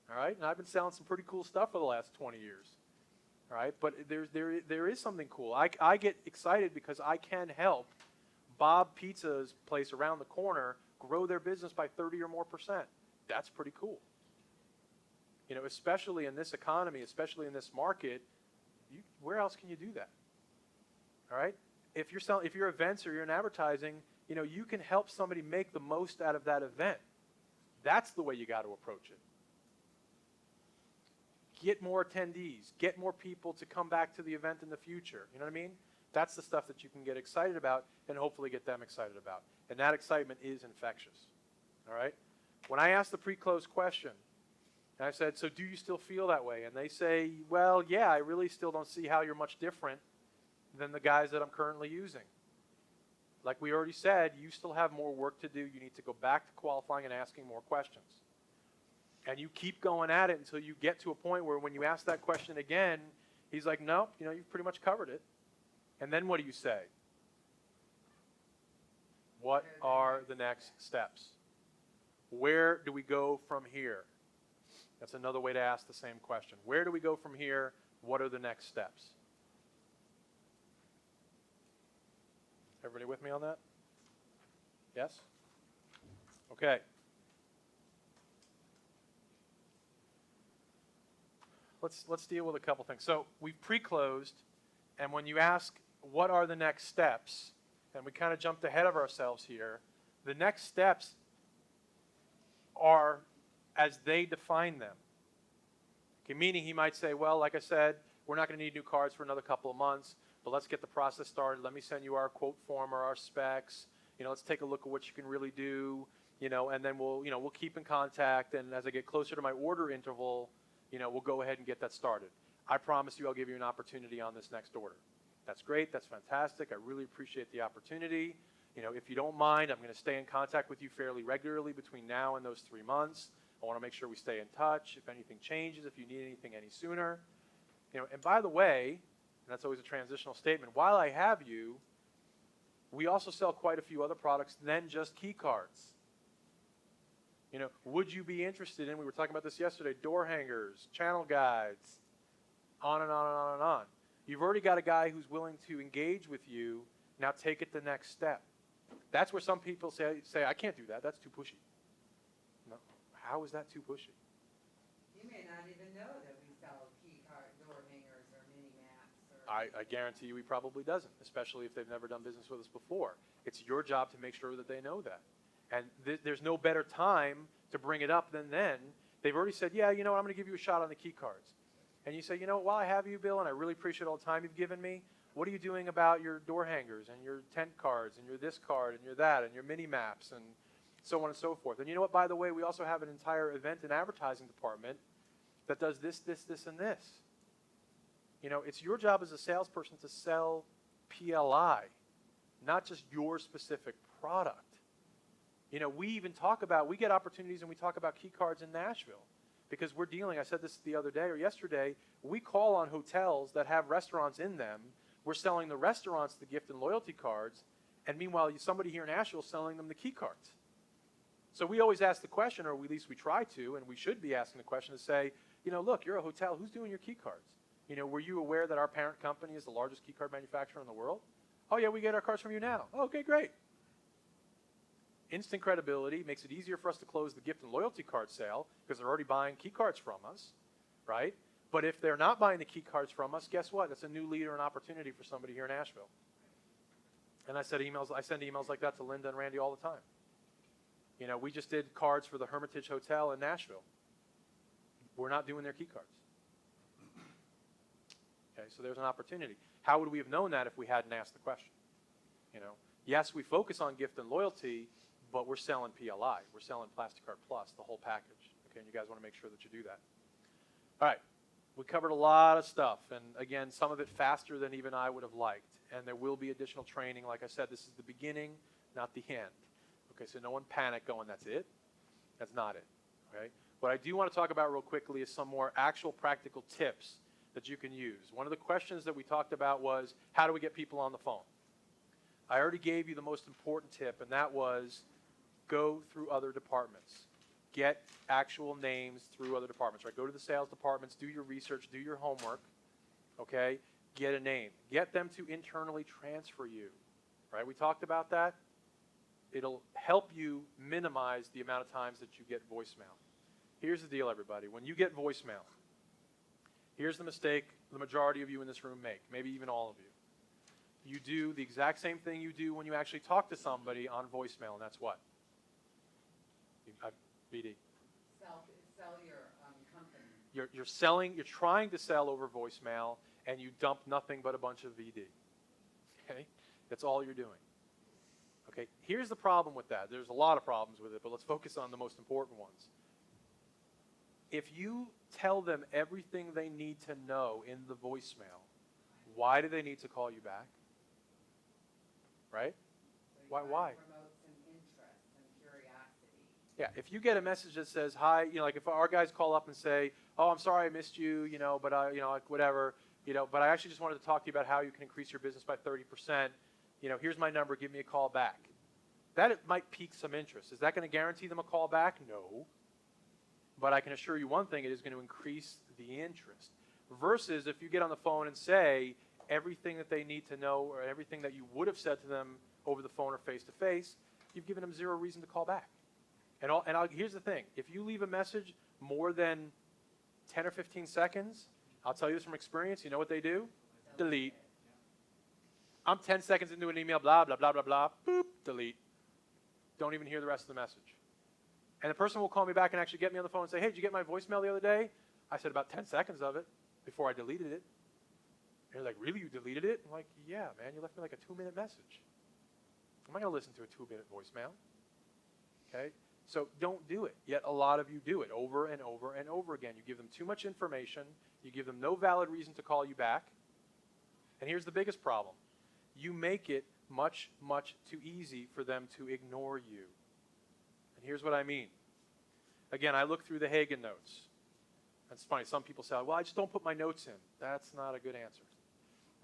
All right, and I've been selling some pretty cool stuff for the last 20 years. All right, but there is something cool. I get excited because I can help Bob Pizza's place around the corner grow their business by 30 or more %. That's pretty cool. You know, especially in this economy, especially in this market, where else can you do that? All right, if you're events or you're in advertising, you know, you can help somebody make the most out of that event. That's the way you got to approach it. Get more attendees. Get more people to come back to the event in the future. You know what I mean? That's the stuff that you can get excited about and hopefully get them excited about. And that excitement is infectious. All right? When I asked the pre-close question, and I said, so do you still feel that way? And they say, well, yeah, I really still don't see how you're much different than the guys that I'm currently using. Like we already said, you still have more work to do. You need to go back to qualifying and asking more questions. And you keep going at it until you get to a point where when you ask that question again, he's like, no, you know, you've pretty much covered it. And then what do you say? What are the next steps? Where do we go from here? That's another way to ask the same question. Where do we go from here? What are the next steps? Everybody with me on that? Yes? Okay. Let's deal with a couple things. So we've pre-closed, and when you ask what are the next steps, and we kind of jumped ahead of ourselves here, the next steps are as they define them. Okay, meaning he might say, well, like I said, we're not going to need new cards for another couple of months, but let's get the process started. Let me send you our quote form or our specs. You know, let's take a look at what you can really do. You know, and then we'll keep in contact. And as I get closer to my order interval, you know, we'll go ahead and get that started. I promise you I'll give you an opportunity on this next order. That's great. That's fantastic. I really appreciate the opportunity. You know, if you don't mind, I'm going to stay in contact with you fairly regularly between now and those 3 months. I want to make sure we stay in touch. If anything changes, if you need anything any sooner. You know, and by the way, and that's always a transitional statement, while I have you, we also sell quite a few other products than just key cards. You know, would you be interested in, we were talking about this yesterday, door hangers, channel guides, on and on and on and on. You've already got a guy who's willing to engage with you. Now take it the next step. That's where some people say I can't do that. That's too pushy. No. How is that too pushy? He may not even know that we sell key card, door hangers or mini maps or. I guarantee you he probably doesn't, especially if they've never done business with us before. It's your job to make sure that they know that. And there's no better time to bring it up than then. They've already said, yeah, you know what, I'm going to give you a shot on the key cards. And you say, you know what, while I have you, Bill, and I really appreciate all the time you've given me, what are you doing about your door hangers and your tent cards and your this card and your that and your mini maps and so on and so forth. And you know what, by the way, we also have an entire event and advertising department that does this, this, this, and this. You know, it's your job as a salesperson to sell PLI, not just your specific product. You know, we even talk about, we get opportunities and we talk about key cards in Nashville because we're dealing, I said this the other day or yesterday, we call on hotels that have restaurants in them. We're selling the restaurants the gift and loyalty cards, and meanwhile, somebody here in Nashville is selling them the key cards. So we always ask the question, or at least we try to, and we should be asking the question to say, you know, look, you're a hotel, who's doing your key cards? You know, were you aware that our parent company is the largest key card manufacturer in the world? Oh yeah, we get our cards from you now. Oh, okay, great. Instant credibility makes it easier for us to close the gift and loyalty card sale because they're already buying key cards from us, right? But if they're not buying the key cards from us, guess what? That's a new lead or an opportunity for somebody here in Nashville. And I send emails like that to Linda and Randy all the time. You know, we just did cards for the Hermitage Hotel in Nashville. We're not doing their key cards. Okay, so there's an opportunity. How would we have known that if we hadn't asked the question? You know, yes, we focus on gift and loyalty, but we're selling PLI. We're selling Plasticard Plus, the whole package. Okay, and you guys want to make sure that you do that. All right, we covered a lot of stuff, and again, some of it faster than even I would have liked. And there will be additional training. Like I said, this is the beginning, not the end. Okay, so no one panic going, that's it. That's not it. Okay. What I do want to talk about real quickly is some more actual practical tips that you can use. One of the questions that we talked about was, how do we get people on the phone? I already gave you the most important tip, and that was go through other departments. Get actual names through other departments, right? Go to the sales departments, do your research, do your homework, okay? Get a name. Get them to internally transfer you, right? We talked about that. It'll help you minimize the amount of times that you get voicemail. Here's the deal, everybody. When you get voicemail, here's the mistake the majority of you in this room make, maybe even all of you. You do the exact same thing you do when you actually talk to somebody on voicemail, and that's what? BD. Sell your company. You're trying to sell over voicemail, and you dump nothing but a bunch of VD. Okay? That's all you're doing. Okay? Here's the problem with that. There's a lot of problems with it, but let's focus on the most important ones. If you tell them everything they need to know in the voicemail, why do they need to call you back? Right? So you Why? wanna promote some interest, some curiosity. Yeah, if you get a message that says, hi, you know, like if our guys call up and say, oh, I'm sorry I missed you, you know, but I, you know, like whatever, you know, but I actually just wanted to talk to you about how you can increase your business by 30%. You know, here's my number, give me a call back. That it might pique some interest. Is that going to guarantee them a call back? No. But I can assure you one thing, it is going to increase the interest. Versus if you get on the phone and say everything that they need to know or everything that you would have said to them over the phone or face-to-face, you've given them zero reason to call back. Here's the thing. If you leave a message more than 10 or 15 seconds, I'll tell you this from experience, you know what they do? Delete. I'm 10 seconds into an email, blah, blah, blah, blah, blah, boop, delete. Don't even hear the rest of the message. And the person will call me back and actually get me on the phone and say, hey, did you get my voicemail the other day? I said about 10 seconds of it before I deleted it. And they're like, really, you deleted it? I'm like, yeah, man, you left me like a 2-minute message. I'm not going to listen to a 2-minute voicemail. Okay? So don't do it. Yet a lot of you do it over and over and over again. You give them too much information. You give them no valid reason to call you back. And here's the biggest problem. You make it much, much too easy for them to ignore you. And here's what I mean. Again, I look through the Hagen notes. That's funny. Some people say, well, I just don't put my notes in. That's not a good answer.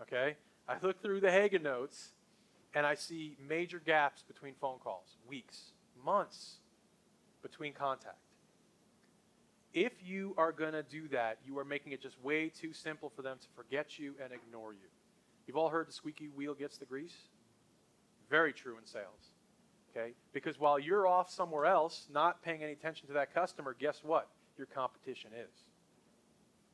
Okay? I look through the Hagen notes, and I see major gaps between phone calls, weeks, months between contact. If you are going to do that, you are making it just way too simple for them to forget you and ignore you. You've all heard the squeaky wheel gets the grease? Very true in sales. Okay? Because while you're off somewhere else, not paying any attention to that customer, guess what? Your competition is.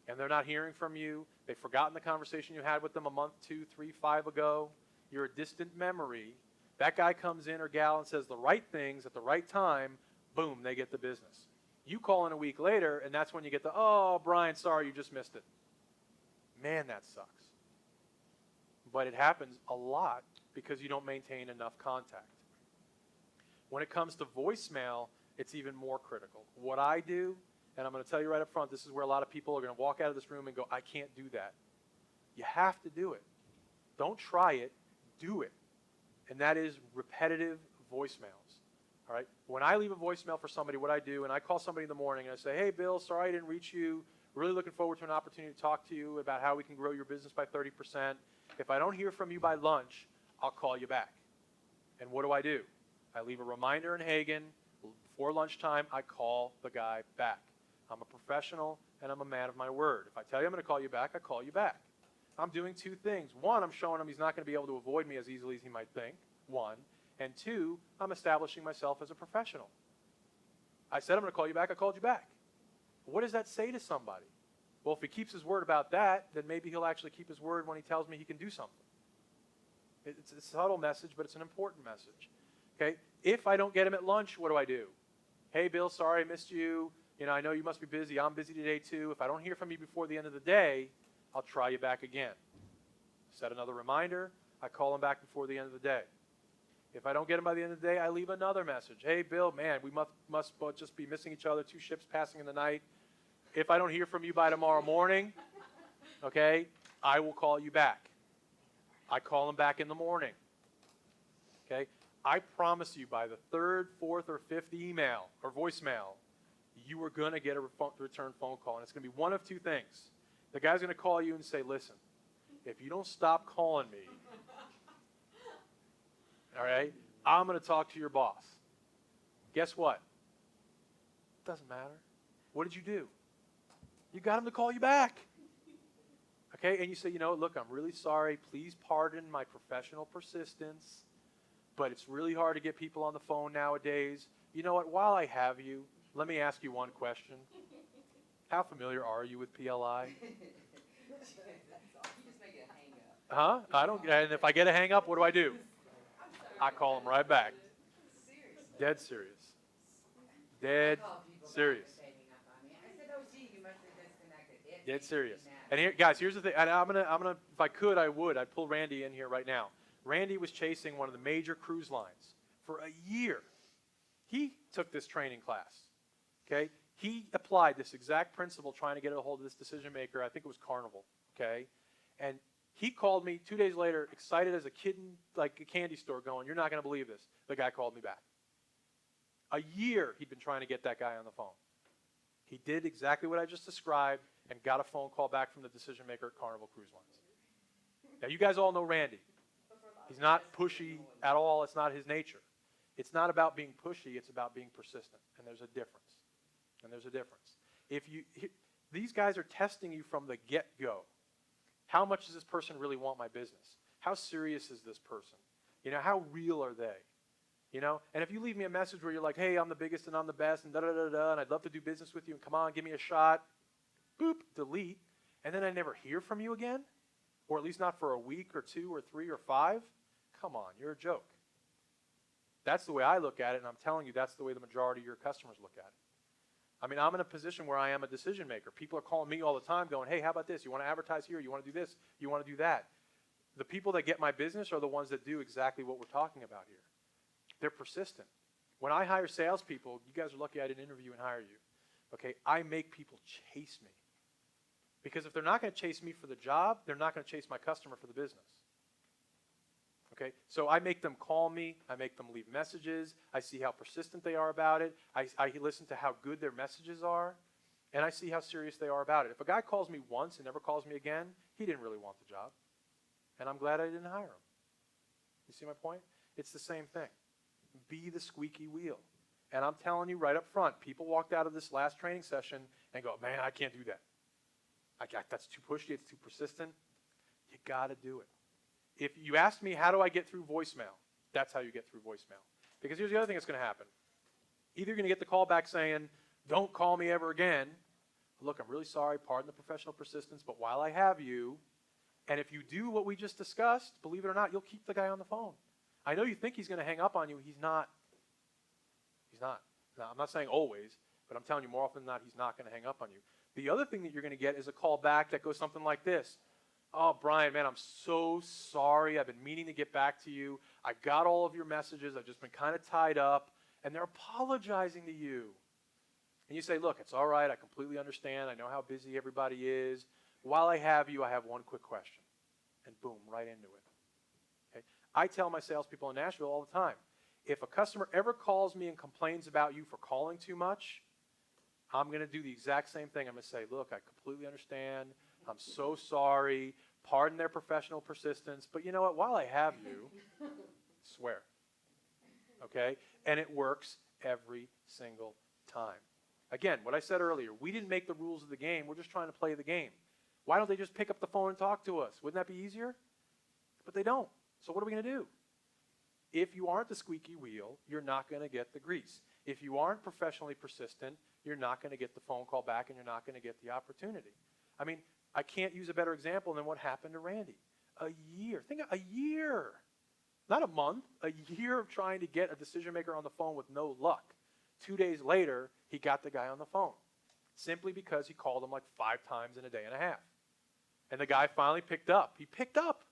And they're not hearing from you. They've forgotten the conversation you had with them a month, 2, 3, 5 ago. You're a distant memory. That guy comes in or gal and says the right things at the right time, boom, they get the business. You call in a week later, and that's when you get the, oh, Brian, sorry, you just missed it. Man, that sucks. But it happens a lot because you don't maintain enough contact. When it comes to voicemail, it's even more critical. What I do, and I'm going to tell you right up front, this is where a lot of people are going to walk out of this room and go, I can't do that. You have to do it. Don't try it, do it. And that is repetitive voicemails. All right? When I leave a voicemail for somebody, what I do, and I call somebody in the morning and I say, hey, Bill, sorry I didn't reach you. Really looking forward to an opportunity to talk to you about how we can grow your business by 30%. If I don't hear from you by lunch, I'll call you back. And what do? I leave a reminder in Hagen. Before lunchtime, I call the guy back. I'm a professional, and I'm a man of my word. If I tell you I'm going to call you back, I call you back. I'm doing two things. One, I'm showing him he's not going to be able to avoid me as easily as he might think, one. And two, I'm establishing myself as a professional. I said I'm going to call you back, I called you back. What does that say to somebody? Well, if he keeps his word about that, then maybe he'll actually keep his word when he tells me he can do something. It's a subtle message, but it's an important message. Okay? If I don't get him at lunch, what do? Hey, Bill, sorry I missed you. You know, I know you must be busy. I'm busy today too. If I don't hear from you before the end of the day, I'll try you back again. Set another reminder. I call him back before the end of the day. If I don't get him by the end of the day, I leave another message. Hey, Bill, man, we must both just be missing each other, 2 ships passing in the night. If I don't hear from you by tomorrow morning, okay, I will call you back. I call him back in the morning. Okay? I promise you by the 3rd, 4th, or 5th email or voicemail, you are going to get a return phone call. And it's going to be one of two things. The guy's going to call you and say, listen, if you don't stop calling me, all right, I'm going to talk to your boss. Guess what? Doesn't matter. What did you do? You got him to call you back. Okay, and you say, you know, look, I'm really sorry. Please pardon my professional persistence, but it's really hard to get people on the phone nowadays. You know what? While I have you, let me ask you one question. How familiar are you with PLI? You just make it a hang up. Huh? I don't. And if I get a hang up, what do? I call him right back. Seriously. Dead serious. Dead I call people back serious. if they hang up on me. I said, oh, gee, you must have disconnected. It Dead makes me serious. mad. And here, guys, here's the thing. And I'm gonna. If I could, I would. I'd pull Randy in here right now. Randy was chasing one of the major cruise lines for a year. He took this training class. Okay. He applied this exact principle, trying to get a hold of this decision maker. I think it was Carnival. Okay. And he called me 2 days later, excited as a kid in like a candy store, going, "You're not going to believe this." The guy called me back. A year he'd been trying to get that guy on the phone. He did exactly what I just described and got a phone call back from the decision maker at Carnival Cruise Lines. Now, you guys all know Randy. He's not pushy at all. It's not his nature. It's not about being pushy. It's about being persistent. And there's a difference. These guys are testing you from the get-go. How much does this person really want my business? How serious is this person? You know, how real are they? You know, and if you leave me a message where you're like, hey, I'm the biggest and I'm the best and da-da-da-da, and I'd love to do business with you, and come on, give me a shot, boop, delete, and then I never hear from you again, or at least not for a week or 2 or 3 or 5, come on, you're a joke. That's the way I look at it, and I'm telling you, that's the way the majority of your customers look at it. I mean, I'm in a position where I am a decision maker. People are calling me all the time going, hey, how about this? You want to advertise here? You want to do this? You want to do that? The people that get my business are the ones that do exactly what we're talking about here. They're persistent. When I hire salespeople, you guys are lucky I didn't interview and hire you. Okay, I make people chase me. Because if they're not going to chase me for the job, they're not going to chase my customer for the business. Okay, so I make them call me, I make them leave messages, I see how persistent they are about it, I listen to how good their messages are, and I see how serious they are about it. If a guy calls me once and never calls me again, he didn't really want the job. And I'm glad I didn't hire him. You see my point? It's the same thing. Be the squeaky wheel. And I'm telling you right up front, people walked out of this last training session and go, man, I can't do that. That's too pushy, it's too persistent. You got to do it. If you ask me, how do I get through voicemail? That's how you get through voicemail. Because here's the other thing that's going to happen. Either you're going to get the call back saying, don't call me ever again. Look, I'm really sorry, pardon the professional persistence, but while I have you, and if you do what we just discussed, believe it or not, you'll keep the guy on the phone. I know you think he's going to hang up on you. He's not. He's not. Now, I'm not saying always, but I'm telling you more often than not, he's not going to hang up on you. The other thing that you're going to get is a call back that goes something like this. Oh, Brian, man, I'm so sorry. I've been meaning to get back to you. I got all of your messages. I've just been kind of tied up. And they're apologizing to you. And you say, look, it's all right. I completely understand. I know how busy everybody is. While I have you, I have one quick question. And boom, right into it. Okay? I tell my salespeople in Nashville all the time, if a customer ever calls me and complains about you for calling too much, I'm going to do the exact same thing. I'm going to say, look, I completely understand. I'm so sorry. Pardon their professional persistence. But you know what? While I have you, swear. Okay? And it works every single time. Again, what I said earlier, we didn't make the rules of the game. We're just trying to play the game. Why don't they just pick up the phone and talk to us? Wouldn't that be easier? But they don't. So what are we going to do? If you aren't the squeaky wheel, you're not going to get the grease. If you aren't professionally persistent, you're not going to get the phone call back and you're not going to get the opportunity. I mean, I can't use a better example than what happened to Randy. A year. Think of a year. Not a month. A year of trying to get a decision maker on the phone with no luck. 2 days later, he got the guy on the phone. Simply because he called him like 5 times in a day and a half. And the guy finally picked up. He picked up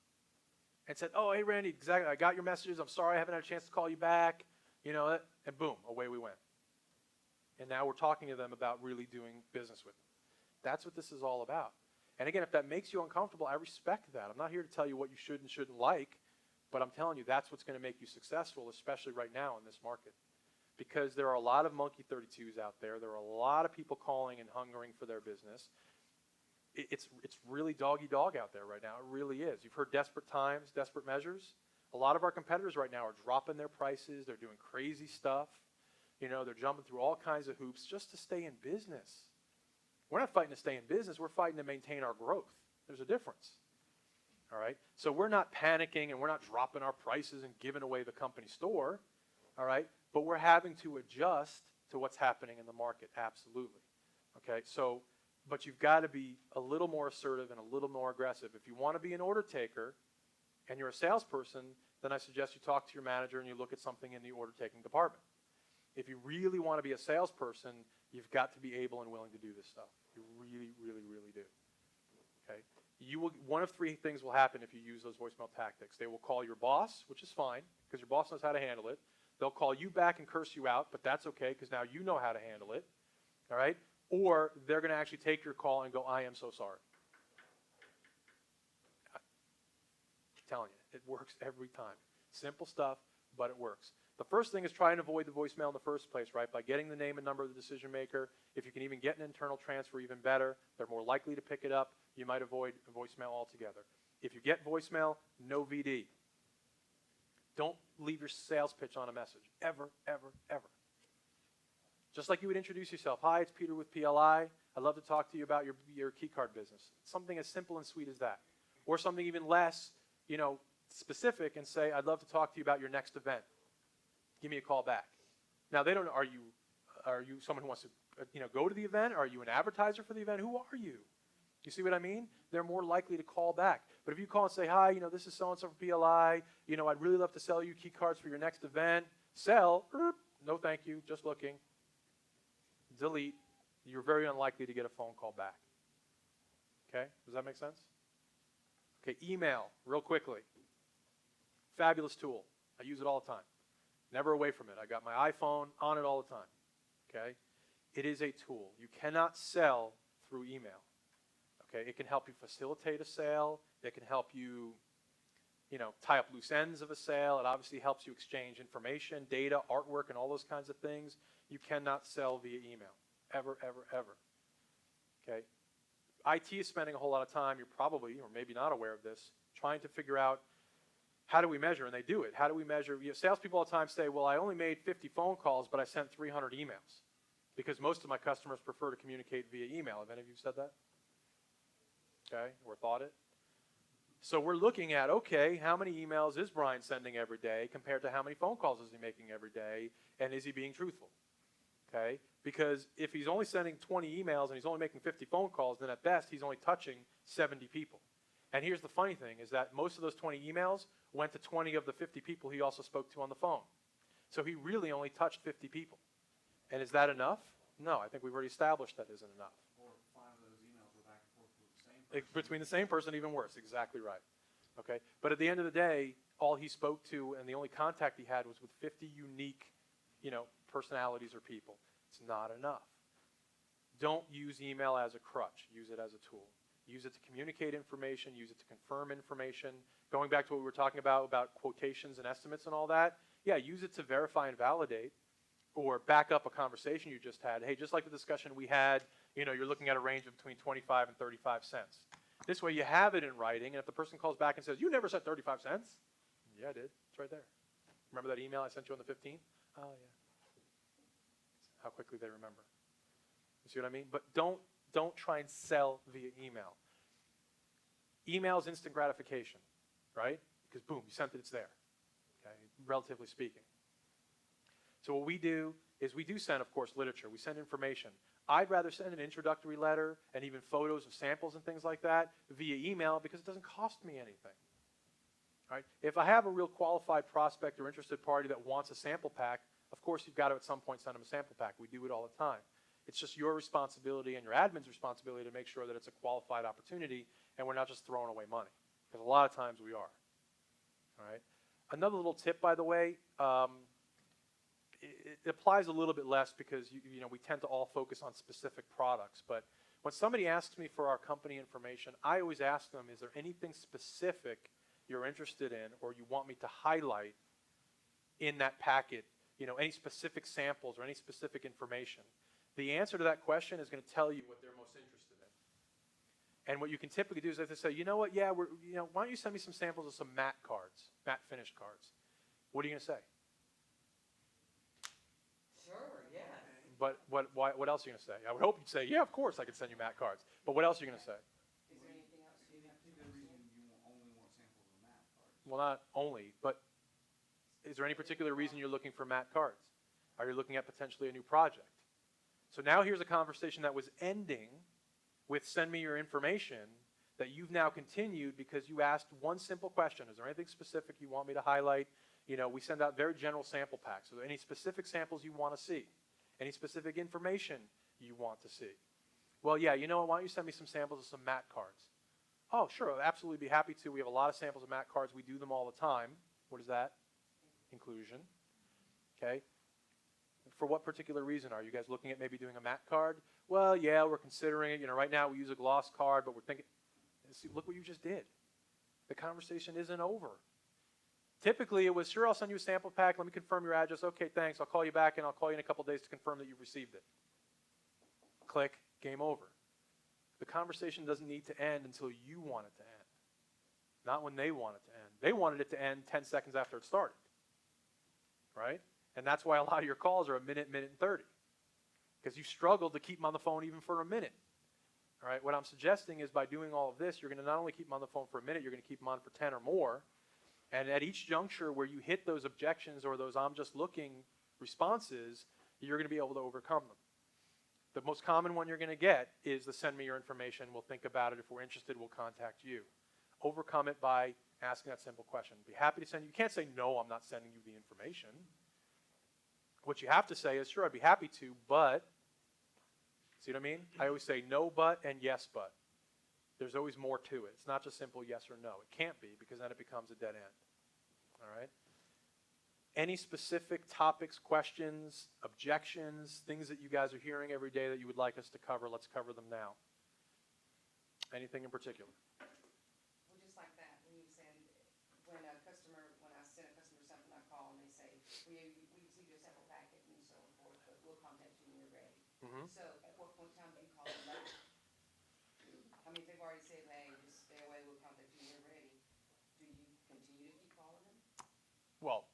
and said, oh, hey, Randy, exactly. I got your messages. I'm sorry I haven't had a chance to call you back. You know, and boom, away we went. And now we're talking to them about really doing business with them. That's what this is all about. And again, if that makes you uncomfortable, I respect that. I'm not here to tell you what you should and shouldn't like, but I'm telling you that's what's going to make you successful, especially right now in this market. Because there are a lot of monkey 32s out there. There are a lot of people calling and hungering for their business. It's really dog-eat-dog out there right now. It really is. You've heard desperate times, desperate measures. A lot of our competitors right now are dropping their prices. They're doing crazy stuff. You know, they're jumping through all kinds of hoops just to stay in business. We're not fighting to stay in business. We're fighting to maintain our growth. There's a difference. All right? So we're not panicking and we're not dropping our prices and giving away the company store. All right? But we're having to adjust to what's happening in the market. Absolutely. Okay? So, but you've got to be a little more assertive and a little more aggressive. If you want to be an order taker and you're a salesperson, then I suggest you talk to your manager and you look at something in the order taking department. If you really want to be a salesperson, you've got to be able and willing to do this stuff. You really, really, really do. Okay? You will, one of 3 things will happen if you use those voicemail tactics. They will call your boss, which is fine, because your boss knows how to handle it. They'll call you back and curse you out, but that's okay, because now you know how to handle it. All right? Or they're going to actually take your call and go, I am so sorry. I'm telling you, it works every time. Simple stuff, but it works. The first thing is try and avoid the voicemail in the first place, right? By getting the name and number of the decision maker. If you can even get an internal transfer, even better. They're more likely to pick it up. You might avoid a voicemail altogether. If you get voicemail, no VD. Don't leave your sales pitch on a message. Ever, ever, ever. Just like you would introduce yourself. Hi, it's Peter with PLI. I'd love to talk to you about your key card business. Something as simple and sweet as that. Or something even less, specific and say, I'd love to talk to you about your next event. Give me a call back. Now, they don't know, are you someone who wants to go to the event? Are you an advertiser for the event? Who are you? You see what I mean? They're more likely to call back. But if you call and say, hi, this is so-and-so from PLI. I'd really love to sell you key cards for your next event. Sell. No, thank you. Just looking. Delete. You're very unlikely to get a phone call back. Okay? Does that make sense? Okay, email, real quickly. Fabulous tool. I use it all the time. Never away from it. I got my iPhone on it all the time. Okay? It is a tool. You cannot sell through email. Okay? It can help you facilitate a sale. It can help you, tie up loose ends of a sale. It obviously helps you exchange information, data, artwork, and all those kinds of things. You cannot sell via email. Ever, ever, ever. Okay? IT is spending a whole lot of time, you're probably, or maybe not aware of this, trying to figure out how do we measure, and they do it. How do we measure? Salespeople all the time say, well, I only made 50 phone calls, but I sent 300 emails because most of my customers prefer to communicate via email. Have any of you said that? Okay, or thought it? So we're looking at, okay, how many emails is Brian sending every day compared to how many phone calls is he making every day, and is he being truthful? Okay? Because if he's only sending 20 emails and he's only making 50 phone calls, then at best he's only touching 70 people. And here's the funny thing, is that most of those 20 emails went to 20 of the 50 people he also spoke to on the phone. So he really only touched 50 people. And is that enough? No, I think we've already established that isn't enough. Or 5 of those emails were back and forth with the same person. Between the same person, even worse. Exactly right. Okay? But at the end of the day, all he spoke to and the only contact he had was with 50 unique, personalities or people. It's not enough. Don't use email as a crutch. Use it as a tool. Use it to communicate information. Use it to confirm information. Going back to what we were talking about quotations and estimates and all that, yeah, use it to verify and validate or back up a conversation you just had. Hey, just like the discussion we had, you're looking at a range of between 25 and 35 cents. This way you have it in writing, and if the person calls back and says, you never said 35 cents, yeah, I did. It's right there. Remember that email I sent you on the 15th? Oh, yeah. How quickly they remember. You see what I mean? But don't try and sell via email. Email is instant gratification, right? Because boom, you sent it, it's there, okay, relatively speaking. So what we do is we do send, of course, literature. We send information. I'd rather send an introductory letter and even photos of samples and things like that via email because it doesn't cost me anything. Right? If I have a real qualified prospect or interested party that wants a sample pack, of course you've got to at some point send them a sample pack. We do it all the time. It's just your responsibility and your admin's responsibility to make sure that it's a qualified opportunity and we're not just throwing away money. Because a lot of times we are. All right? Another little tip, by the way, it applies a little bit less because we tend to all focus on specific products. But when somebody asks me for our company information, I always ask them, is there anything specific you're interested in or you want me to highlight in that packet? Any specific samples or any specific information? The answer to that question is going to tell you what they're most interested in. And what you can typically do is if they say, you know what, yeah, why don't you send me some samples of some matte cards, matte finished cards? What are you going to say? Sure, yeah. But what else are you going to say? I would hope you'd say, yeah, of course I can send you matte cards. But what else are you going to say? Is there anything else you have to Any particular reason you only want samples of matte cards? Well, not only, but is there any particular reason you're looking for matte cards? Are you looking at potentially a new project? So now here's a conversation that was ending with send me your information that you've now continued because you asked one simple question. Is there anything specific you want me to highlight? We send out very general sample packs. So any specific samples you want to see? Any specific information you want to see? Well, yeah, why don't you send me some samples of some matte cards? Oh, sure, I'll absolutely be happy to. We have a lot of samples of matte cards. We do them all the time. What is that? Inclusion. Okay. For what particular reason? Are you guys looking at maybe doing a matte card? Well, yeah, we're considering it. Right now we use a gloss card, but we're thinking, see, look what you just did. The conversation isn't over. Typically it was, sure, I'll send you a sample pack. Let me confirm your address. Okay, thanks. I'll call you back and I'll call you in a couple days to confirm that you've received it. Click, game over. The conversation doesn't need to end until you want it to end. Not when they want it to end. They wanted it to end 10 seconds after it started. Right? And that's why a lot of your calls are a minute, minute and 30. Because you struggled to keep them on the phone even for a minute. All right? What I'm suggesting is by doing all of this, you're going to not only keep them on the phone for a minute, you're going to keep them on for 10 or more. And at each juncture where you hit those objections or those I'm just looking responses, you're going to be able to overcome them. The most common one you're going to get is the send me your information. We'll think about it. If we're interested, we'll contact you. Overcome it by asking that simple question. Be happy to send you. You can't say, no, I'm not sending you the information. What you have to say is, sure, I'd be happy to, but, see what I mean? I always say no but and yes but. There's always more to it. It's not just simple yes or no. It can't be because then it becomes a dead end. All right? Any specific topics, questions, objections, things that you guys are hearing every day that you would like us to cover, let's cover them now. Anything in particular? Well, just like that, when I send a customer something, I call and they say, we received your sample packet and so forth, but we'll contact you when you're ready. Mm-hmm. So at what point in time do you call them back? I mean, if they've already said, hey, just stay away, we'll contact you when you're ready, do you continue to keep calling them? Well,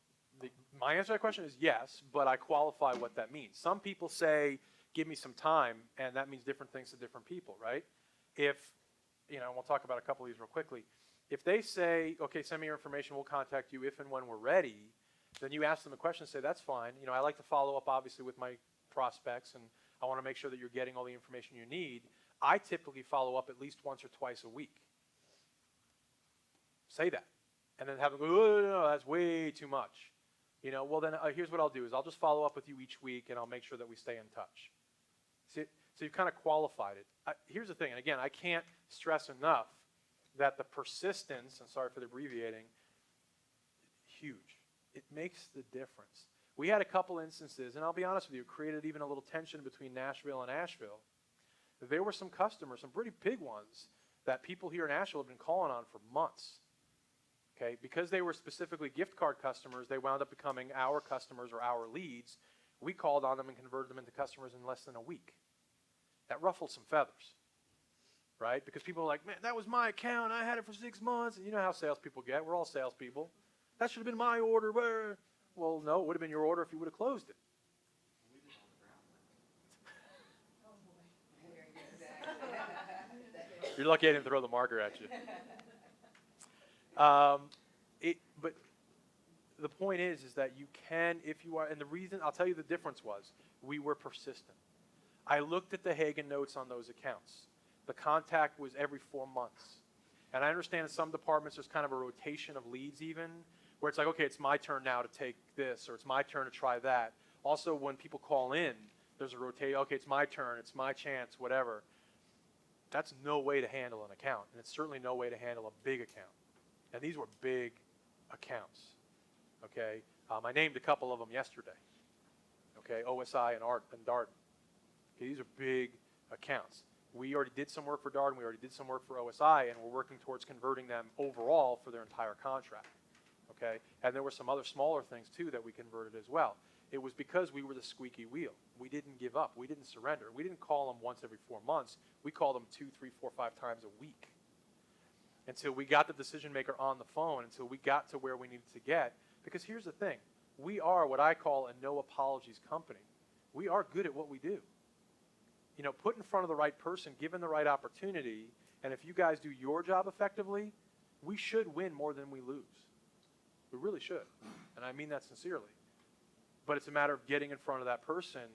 my answer to that question is yes, but I qualify what that means. Some people say, give me some time, and that means different things to different people, right? If, we'll talk about a couple of these real quickly. If they say, okay, send me your information, we'll contact you if and when we're ready, then you ask them a question and say, that's fine. You know, I like to follow up, obviously, with my prospects, and I want to make sure that you're getting all the information you need. I typically follow up at least once or twice a week. Say that. And then have them go, oh, no, that's way too much. You know, well, then here's what I'll do is I'll just follow up with you each week, and I'll make sure that we stay in touch. See, so you've kind of qualified it. Here's the thing, and again, I can't stress enough that the persistence, and sorry for the abbreviating, huge. It makes the difference. We had a couple instances, and I'll be honest with you, it created even a little tension between Nashville and Asheville. There were some customers, some pretty big ones, that people here in Asheville have been calling on for months. Okay, because they were specifically gift card customers, they wound up becoming our customers or our leads. We called on them and converted them into customers in less than a week. That ruffled some feathers, right? Because people are like, man, that was my account. I had it for 6 months. And you know how salespeople get. We're all salespeople. That should have been my order. Well, no, it would have been your order if you would have closed it. We did all the groundwork. Exactly. You're lucky I didn't throw the marker at you. But the point is that you can, if you are, and the reason, I'll tell you the difference was, we were persistent. I looked at the Hagen notes on those accounts. The contact was every 4 months. And I understand in some departments there's kind of a rotation of leads even, where it's like, okay, it's my turn now to take this, or it's my turn to try that. Also, when people call in, there's a rotation, okay, it's my turn, it's my chance, whatever. That's no way to handle an account, and it's certainly no way to handle a big account. And these were big accounts, okay? I named a couple of them yesterday, okay? OSI and Darden. Okay, these are big accounts. We already did some work for Darden, we already did some work for OSI, and we're working towards converting them overall for their entire contract, okay? And there were some other smaller things, too, that we converted as well. It was because we were the squeaky wheel. We didn't give up. We didn't surrender. We didn't call them once every 4 months. We called them 2, 3, 4, 5 times a week until we got the decision maker on the phone, until we got to where we needed to get. Because here's the thing. We are what I call a no apologies company. We are good at what we do. You know, put in front of the right person, given the right opportunity, and if you guys do your job effectively, we should win more than we lose. We really should. And I mean that sincerely. But it's a matter of getting in front of that person.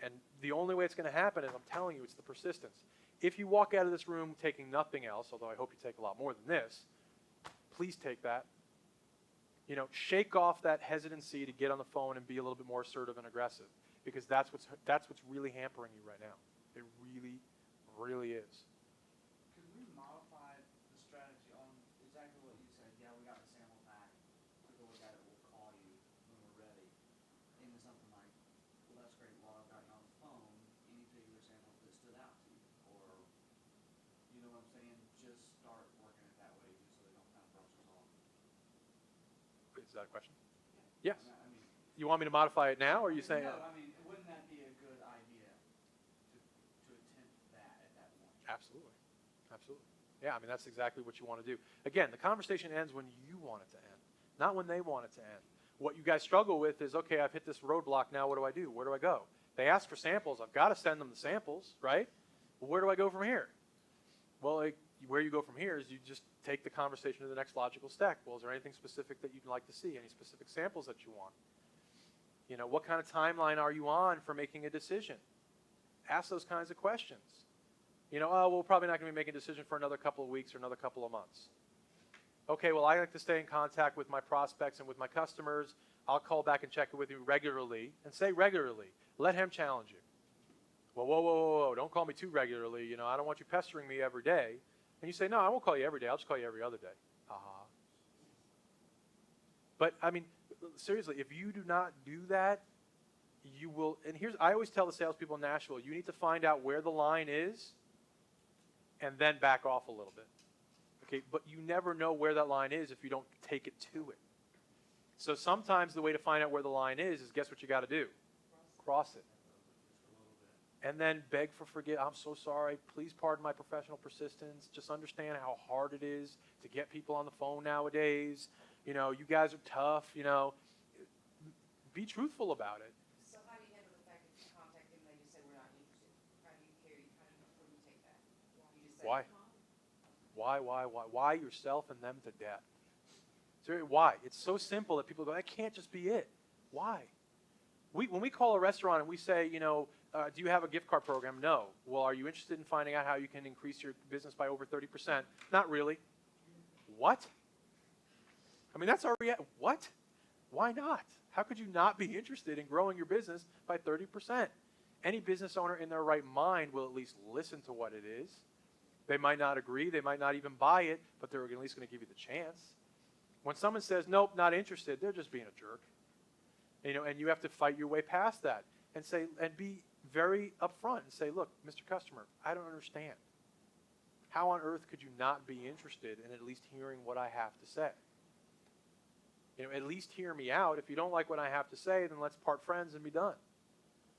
And the only way it's going to happen is, I'm telling you, it's the persistence. If you walk out of this room taking nothing else, although I hope you take a lot more than this, please take that. You know, shake off that hesitancy to get on the phone and be a little bit more assertive and aggressive, because that's what's really hampering you right now. It really, really is. Could we modify the strategy on exactly what you said? Yeah, we got the sample back, took a look at it, we'll call you when we're ready. Into something like, well, that's great, while I've got you on the phone, any particular samples that stood out to you? Or, you know what I'm saying, just start working it that way, just so they don't kind of brush us off. Is that a question? Yes. I mean, You want me to modify it now, or are you saying? no, I mean, wouldn't that be a good idea to attempt that at that point? Absolutely. Absolutely. Yeah, I mean, that's exactly what you want to do. Again, the conversation ends when you want it to end, not when they want it to end. What you guys struggle with is, okay, I've hit this roadblock, now what do I do? Where do I go? They ask for samples. I've got to send them the samples, right? Well, where do I go from here? Well, where you go from here is you just take the conversation to the next logical step. Well, is there anything specific that you'd like to see? Any specific samples that you want? You know, what kind of timeline are you on for making a decision? Ask those kinds of questions. You know, oh, we're probably not going to be making a decision for another couple of weeks or another couple of months. Okay, well, I like to stay in contact with my prospects and with my customers. I'll call back and check it with you regularly, and say regularly. Let him challenge you. Well, whoa, whoa, whoa, whoa, don't call me too regularly. You know, I don't want you pestering me every day. And you say, no, I won't call you every day. I'll just call you every other day. But, I mean, seriously, if you do not do that, you will, and I always tell the salespeople in Nashville, you need to find out where the line is and then back off a little bit. Okay, but you never know where that line is if you don't take it to it. So sometimes the way to find out where the line is guess what you got to do? Cross it. And then beg for forgiveness. I'm so sorry. Please pardon my professional persistence. Just understand how hard it is to get people on the phone nowadays. You know, you guys are tough, you know. Be truthful about it. So how do you handle the fact that you contact them and they just say we're not interested? How do you take that? You just say, Why? Why yourself and them to death? So why? It's so simple that people go, that can't just be it. Why? When we call a restaurant and we say, you know, do you have a gift card program? No. Well, are you interested in finding out how you can increase your business by over 30%? Not really. What? I mean, that's our what? Why not? How could you not be interested in growing your business by 30%? Any business owner in their right mind will at least listen to what it is. They might not agree. They might not even buy it, but they're at least going to give you the chance. When someone says, nope, not interested, they're just being a jerk. You know, and you have to fight your way past that and say, and be very upfront and say, look, Mr. Customer, I don't understand. How on earth could you not be interested in at least hearing what I have to say? You know, at least hear me out. If you don't like what I have to say, then let's part friends and be done.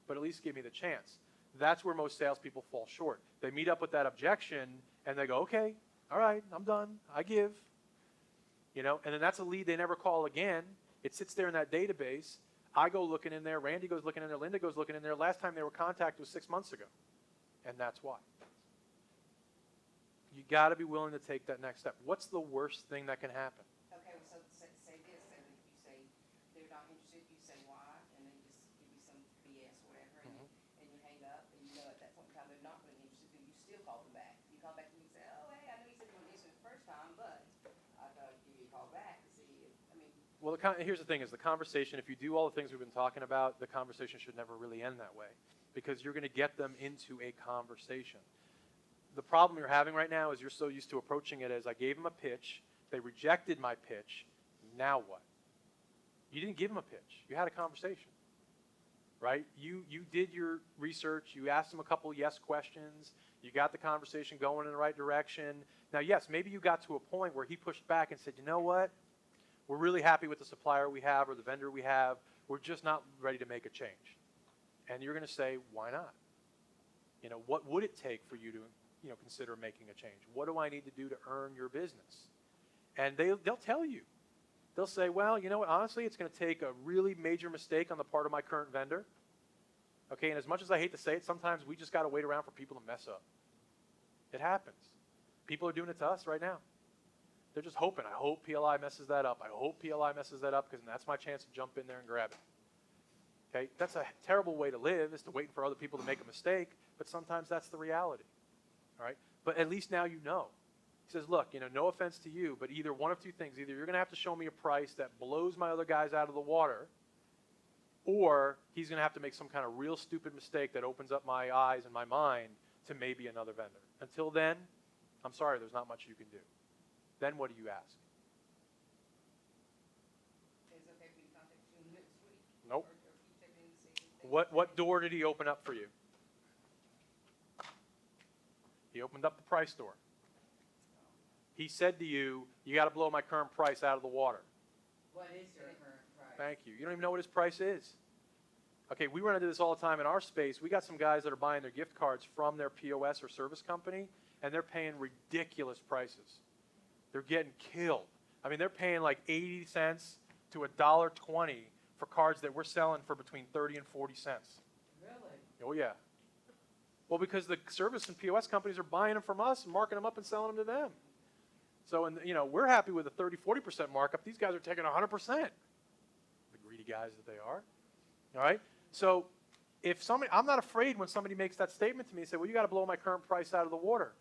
But at least give me the chance. That's where most salespeople fall short. They meet up with that objection and they go, okay, all right, I'm done. I give. You know, and then that's a lead they never call again. It sits there in that database. I go looking in there. Randy goes looking in there. Linda goes looking in there. Last time they were contacted was 6 months ago. And that's why. You got to be willing to take that next step. What's the worst thing that can happen? Okay, well, so say this, so that you say they're not interested, you say why, and then just give you some BS or whatever, and you hang up, and you know at that point in time they're not really interested, then you still call them back. You call back and you say, oh, hey, I know you said you weren't interested the first time, but I thought I'd give you a call back to see if, I mean. Well, here's the thing is the conversation, if you do all the things we've been talking about, the conversation should never really end that way because you're going to get them into a conversation. The problem you're having right now is you're so used to approaching it as I gave them a pitch, they rejected my pitch, now what? You didn't give them a pitch. You had a conversation, right? You did your research. You asked them a couple yes questions. You got the conversation going in the right direction. Now, yes, maybe you got to a point where he pushed back and said, you know what? We're really happy with the supplier we have or the vendor we have. We're just not ready to make a change. And you're going to say, why not? You know, what would it take for you to consider making a change? What do I need to do to earn your business? And they'll tell you. They'll say, well, you know what, honestly, it's going to take a really major mistake on the part of my current vendor. Okay, and as much as I hate to say it, sometimes we just got to wait around for people to mess up. It happens. People are doing it to us right now. They're just hoping. I hope PLI messes that up. I hope PLI messes that up because that's my chance to jump in there and grab it. Okay, that's a terrible way to live, is to wait for other people to make a mistake, but sometimes that's the reality. All right? But at least now you know. He says, look, no offense to you, but either one of two things. Either you're going to have to show me a price that blows my other guys out of the water, or he's going to have to make some kind of real stupid mistake that opens up my eyes and my mind to maybe another vendor. Until then, I'm sorry, there's not much you can do. Then what do you ask? Is it okay if we contact you next week? Nope. Or keep checking in to see if they- What door did he open up for you? He opened up the price door. He said to you, you got to blow my current price out of the water. What is your current price? Thank you. You don't even know what his price is. Okay, we run into this all the time in our space. We got some guys that are buying their gift cards from their POS or service company, and they're paying ridiculous prices. They're getting killed. I mean, they're paying like 80 cents to $1.20 for cards that we're selling for between 30 and 40 cents. Really? Oh, yeah. Well, because the service and POS companies are buying them from us and marking them up and selling them to them. So, we're happy with a 30, 40% markup. These guys are taking 100%. The greedy guys that they are. All right? So, I'm not afraid when somebody makes that statement to me and say, well, you got to blow my current price out of the water.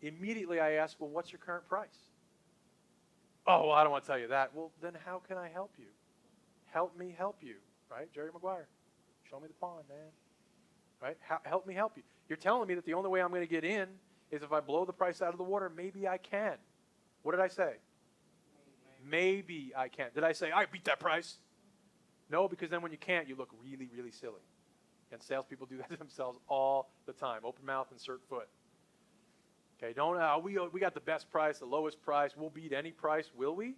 Immediately I ask, well, what's your current price? Oh, well, I don't want to tell you that. Well, then how can I help you? Help me help you, right? Jerry Maguire, show me the pond, man. Right? Help me help you. You're telling me that the only way I'm going to get in is if I blow the price out of the water. Maybe I can. What did I say? Maybe I can. Did I say, I beat that price? No, because then when you can't, you look really, really silly. And salespeople do that to themselves all the time. Open mouth, insert foot. Okay, we got the best price, the lowest price. We'll beat any price, will we?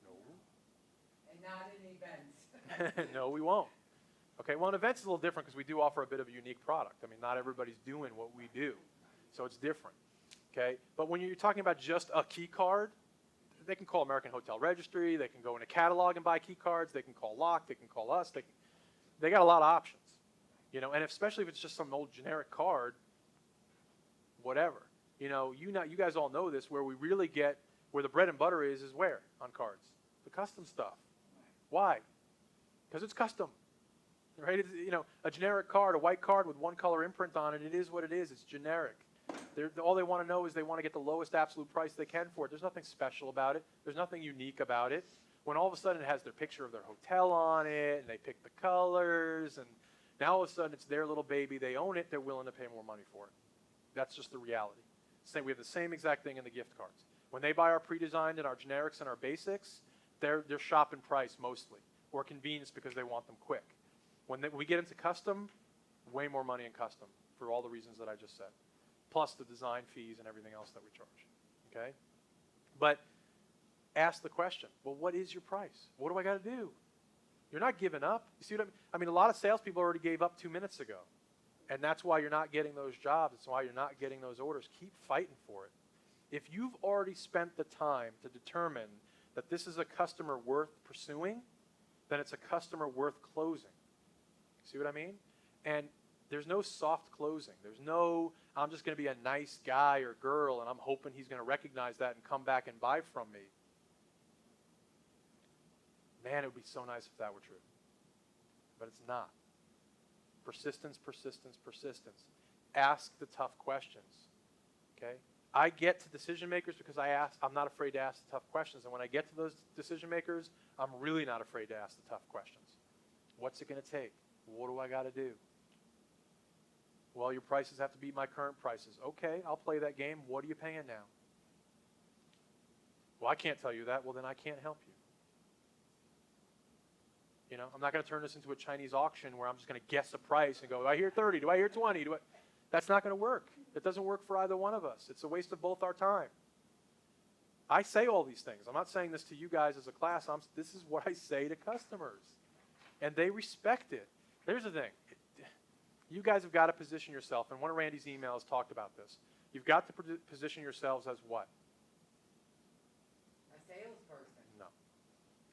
No. And not in events. No, we won't. Okay, well, an event's a little different because we do offer a bit of a unique product. I mean, not everybody's doing what we do, so it's different. Okay, but when you're talking about just a key card, they can call American Hotel Registry. They can go in a catalog and buy key cards. They can call Lock. They can call us. They got a lot of options, and especially if it's just some old generic card, whatever. You guys all know this, where we really get, where the bread and butter is where on cards? The custom stuff. Why? Because it's custom, right? It's, a generic card, a white card with one color imprint on it, it is what it is. It's generic. All they want to know is they want to get the lowest absolute price they can for it. There's nothing special about it. There's nothing unique about it. When all of a sudden it has their picture of their hotel on it, and they pick the colors, and now all of a sudden it's their little baby, they own it, they're willing to pay more money for it. That's just the reality. We have the same exact thing in the gift cards. When they buy our pre-designed and our generics and our basics, they're shopping price mostly, or convenience because they want them quick. When we get into custom, way more money in custom for all the reasons that I just said, plus the design fees and everything else that we charge, okay? But ask the question, well, what is your price? What do I got to do? You're not giving up. You see what I mean? I mean, a lot of salespeople already gave up 2 minutes ago, and that's why you're not getting those jobs. It's why you're not getting those orders. Keep fighting for it. If you've already spent the time to determine that this is a customer worth pursuing, then it's a customer worth closing. See what I mean? And there's no soft closing. There's no, I'm just going to be a nice guy or girl, and I'm hoping he's going to recognize that and come back and buy from me. Man, it would be so nice if that were true. But it's not. Persistence, persistence, persistence. Ask the tough questions. Okay? I get to decision makers because I'm not afraid to ask the tough questions. And when I get to those decision makers, I'm really not afraid to ask the tough questions. What's it going to take? What do I got to do? Well, your prices have to beat my current prices. Okay, I'll play that game. What are you paying now? Well, I can't tell you that. Well, then I can't help you. I'm not going to turn this into a Chinese auction where I'm just going to guess a price and go, do I hear 30? Do I hear 20? That's not going to work. It doesn't work for either one of us. It's a waste of both our time. I say all these things. I'm not saying this to you guys as a class. This is what I say to customers. And they respect it. There's the thing. You guys have got to position yourself, and one of Randy's emails talked about this. You've got to position yourselves as what? A salesperson. No.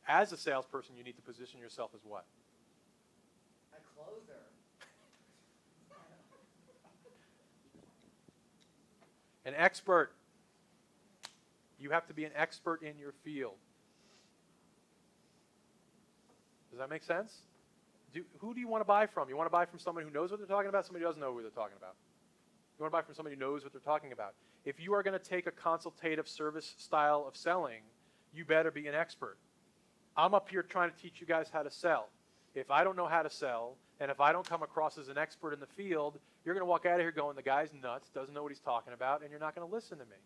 As a salesperson, you need to position yourself as what? A closer. An expert. You have to be an expert in your field. Does that make sense? Who do you want to buy from? You want to buy from someone who knows what they're talking about, somebody who doesn't know what they're talking about? You want to buy from somebody who knows what they're talking about. If you are going to take a consultative service style of selling, you better be an expert. I'm up here trying to teach you guys how to sell. If I don't know how to sell, and if I don't come across as an expert in the field, you're going to walk out of here going, the guy's nuts, doesn't know what he's talking about, and you're not going to listen to me.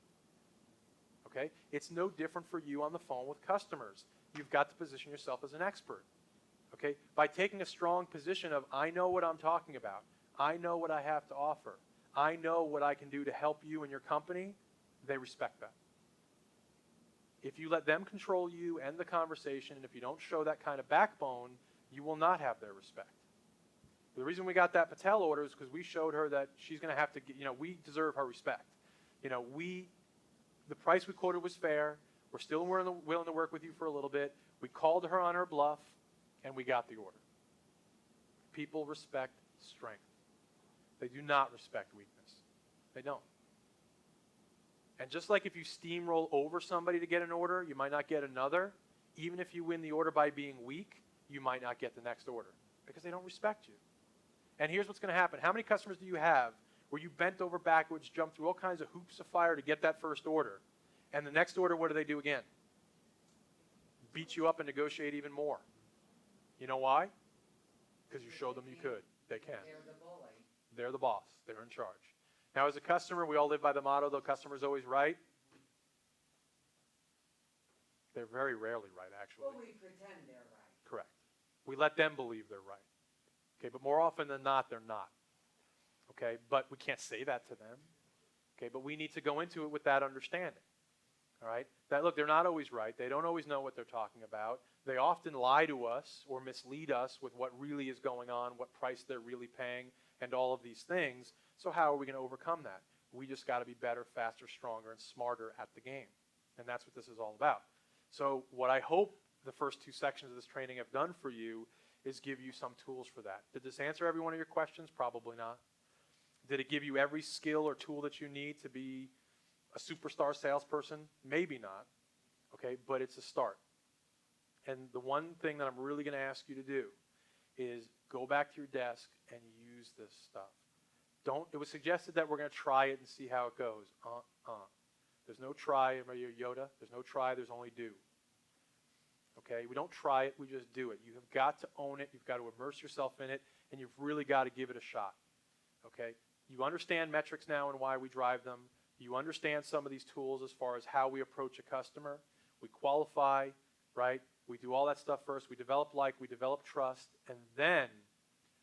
Okay? It's no different for you on the phone with customers. You've got to position yourself as an expert. Okay? By taking a strong position of, I know what I'm talking about. I know what I have to offer. I know what I can do to help you and your company, they respect that. If you let them control you and the conversation, and if you don't show that kind of backbone, you will not have their respect. The reason we got that Patel order is because we showed her that she's going to have to, we deserve her respect. The price we quoted was fair. We're still willing to work with you for a little bit. We called her on her bluff, and we got the order. People respect strength. They do not respect weakness. They don't. And just like if you steamroll over somebody to get an order, you might not get another. Even if you win the order by being weak, you might not get the next order because they don't respect you. And here's what's going to happen. How many customers do you have where you bent over backwards, jumped through all kinds of hoops of fire to get that first order, and the next order, what do again? Beat you up and negotiate even more. You know why? Because you showed them you could. They can. They're the bully. They're the boss. They're in charge. Now, as a customer, we all live by the motto, the customer's always right. They're very rarely right, actually. Well, we pretend they're right. Correct. We let them believe they're right. Okay, but more often than not, they're not. Okay, but we can't say that to them. Okay, but we need to go into it with that understanding. All right? That, look, they're not always right. They don't always know what they're talking about. They often lie to us or mislead us with what really is going on, what price they're really paying, and all of these things. So how are we going to overcome that? We just got to be better, faster, stronger, and smarter at the game. And that's what this is all about. So what I hope the first two sections of this training have done for you is give you some tools for that. Did this answer every one of your questions? Probably not. Did it give you every skill or tool that you need to be a superstar salesperson? Maybe not, okay, but it's a start. And the one thing that I'm really going to ask you to do is go back to your desk and use this stuff. It was suggested that we're going to try it and see how it goes. There's no try, remember your Yoda? There's no try, there's only do. Okay, we don't try it, we just do it. You have got to own it, you've got to immerse yourself in it, and you've really got to give it a shot. Okay, you understand metrics now and why we drive them. You understand some of these tools as far as how we approach a customer. We qualify, right? We do all that stuff first. We develop we develop trust, and then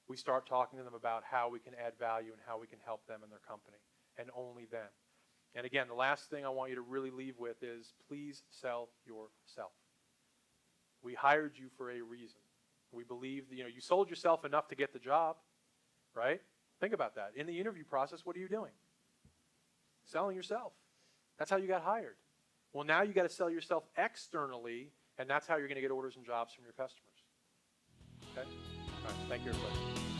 we start talking to them about how we can add value and how we can help them in their company, and only then. And again, the last thing I want you to really leave with is please sell yourself. We hired you for a reason. We believe that, you sold yourself enough to get the job, right? Think about that. In the interview process, what are you doing? Selling yourself. That's how you got hired. Well, now you got to sell yourself externally, and that's how you're going to get orders and jobs from your customers. Okay? All right. Thank you, everybody.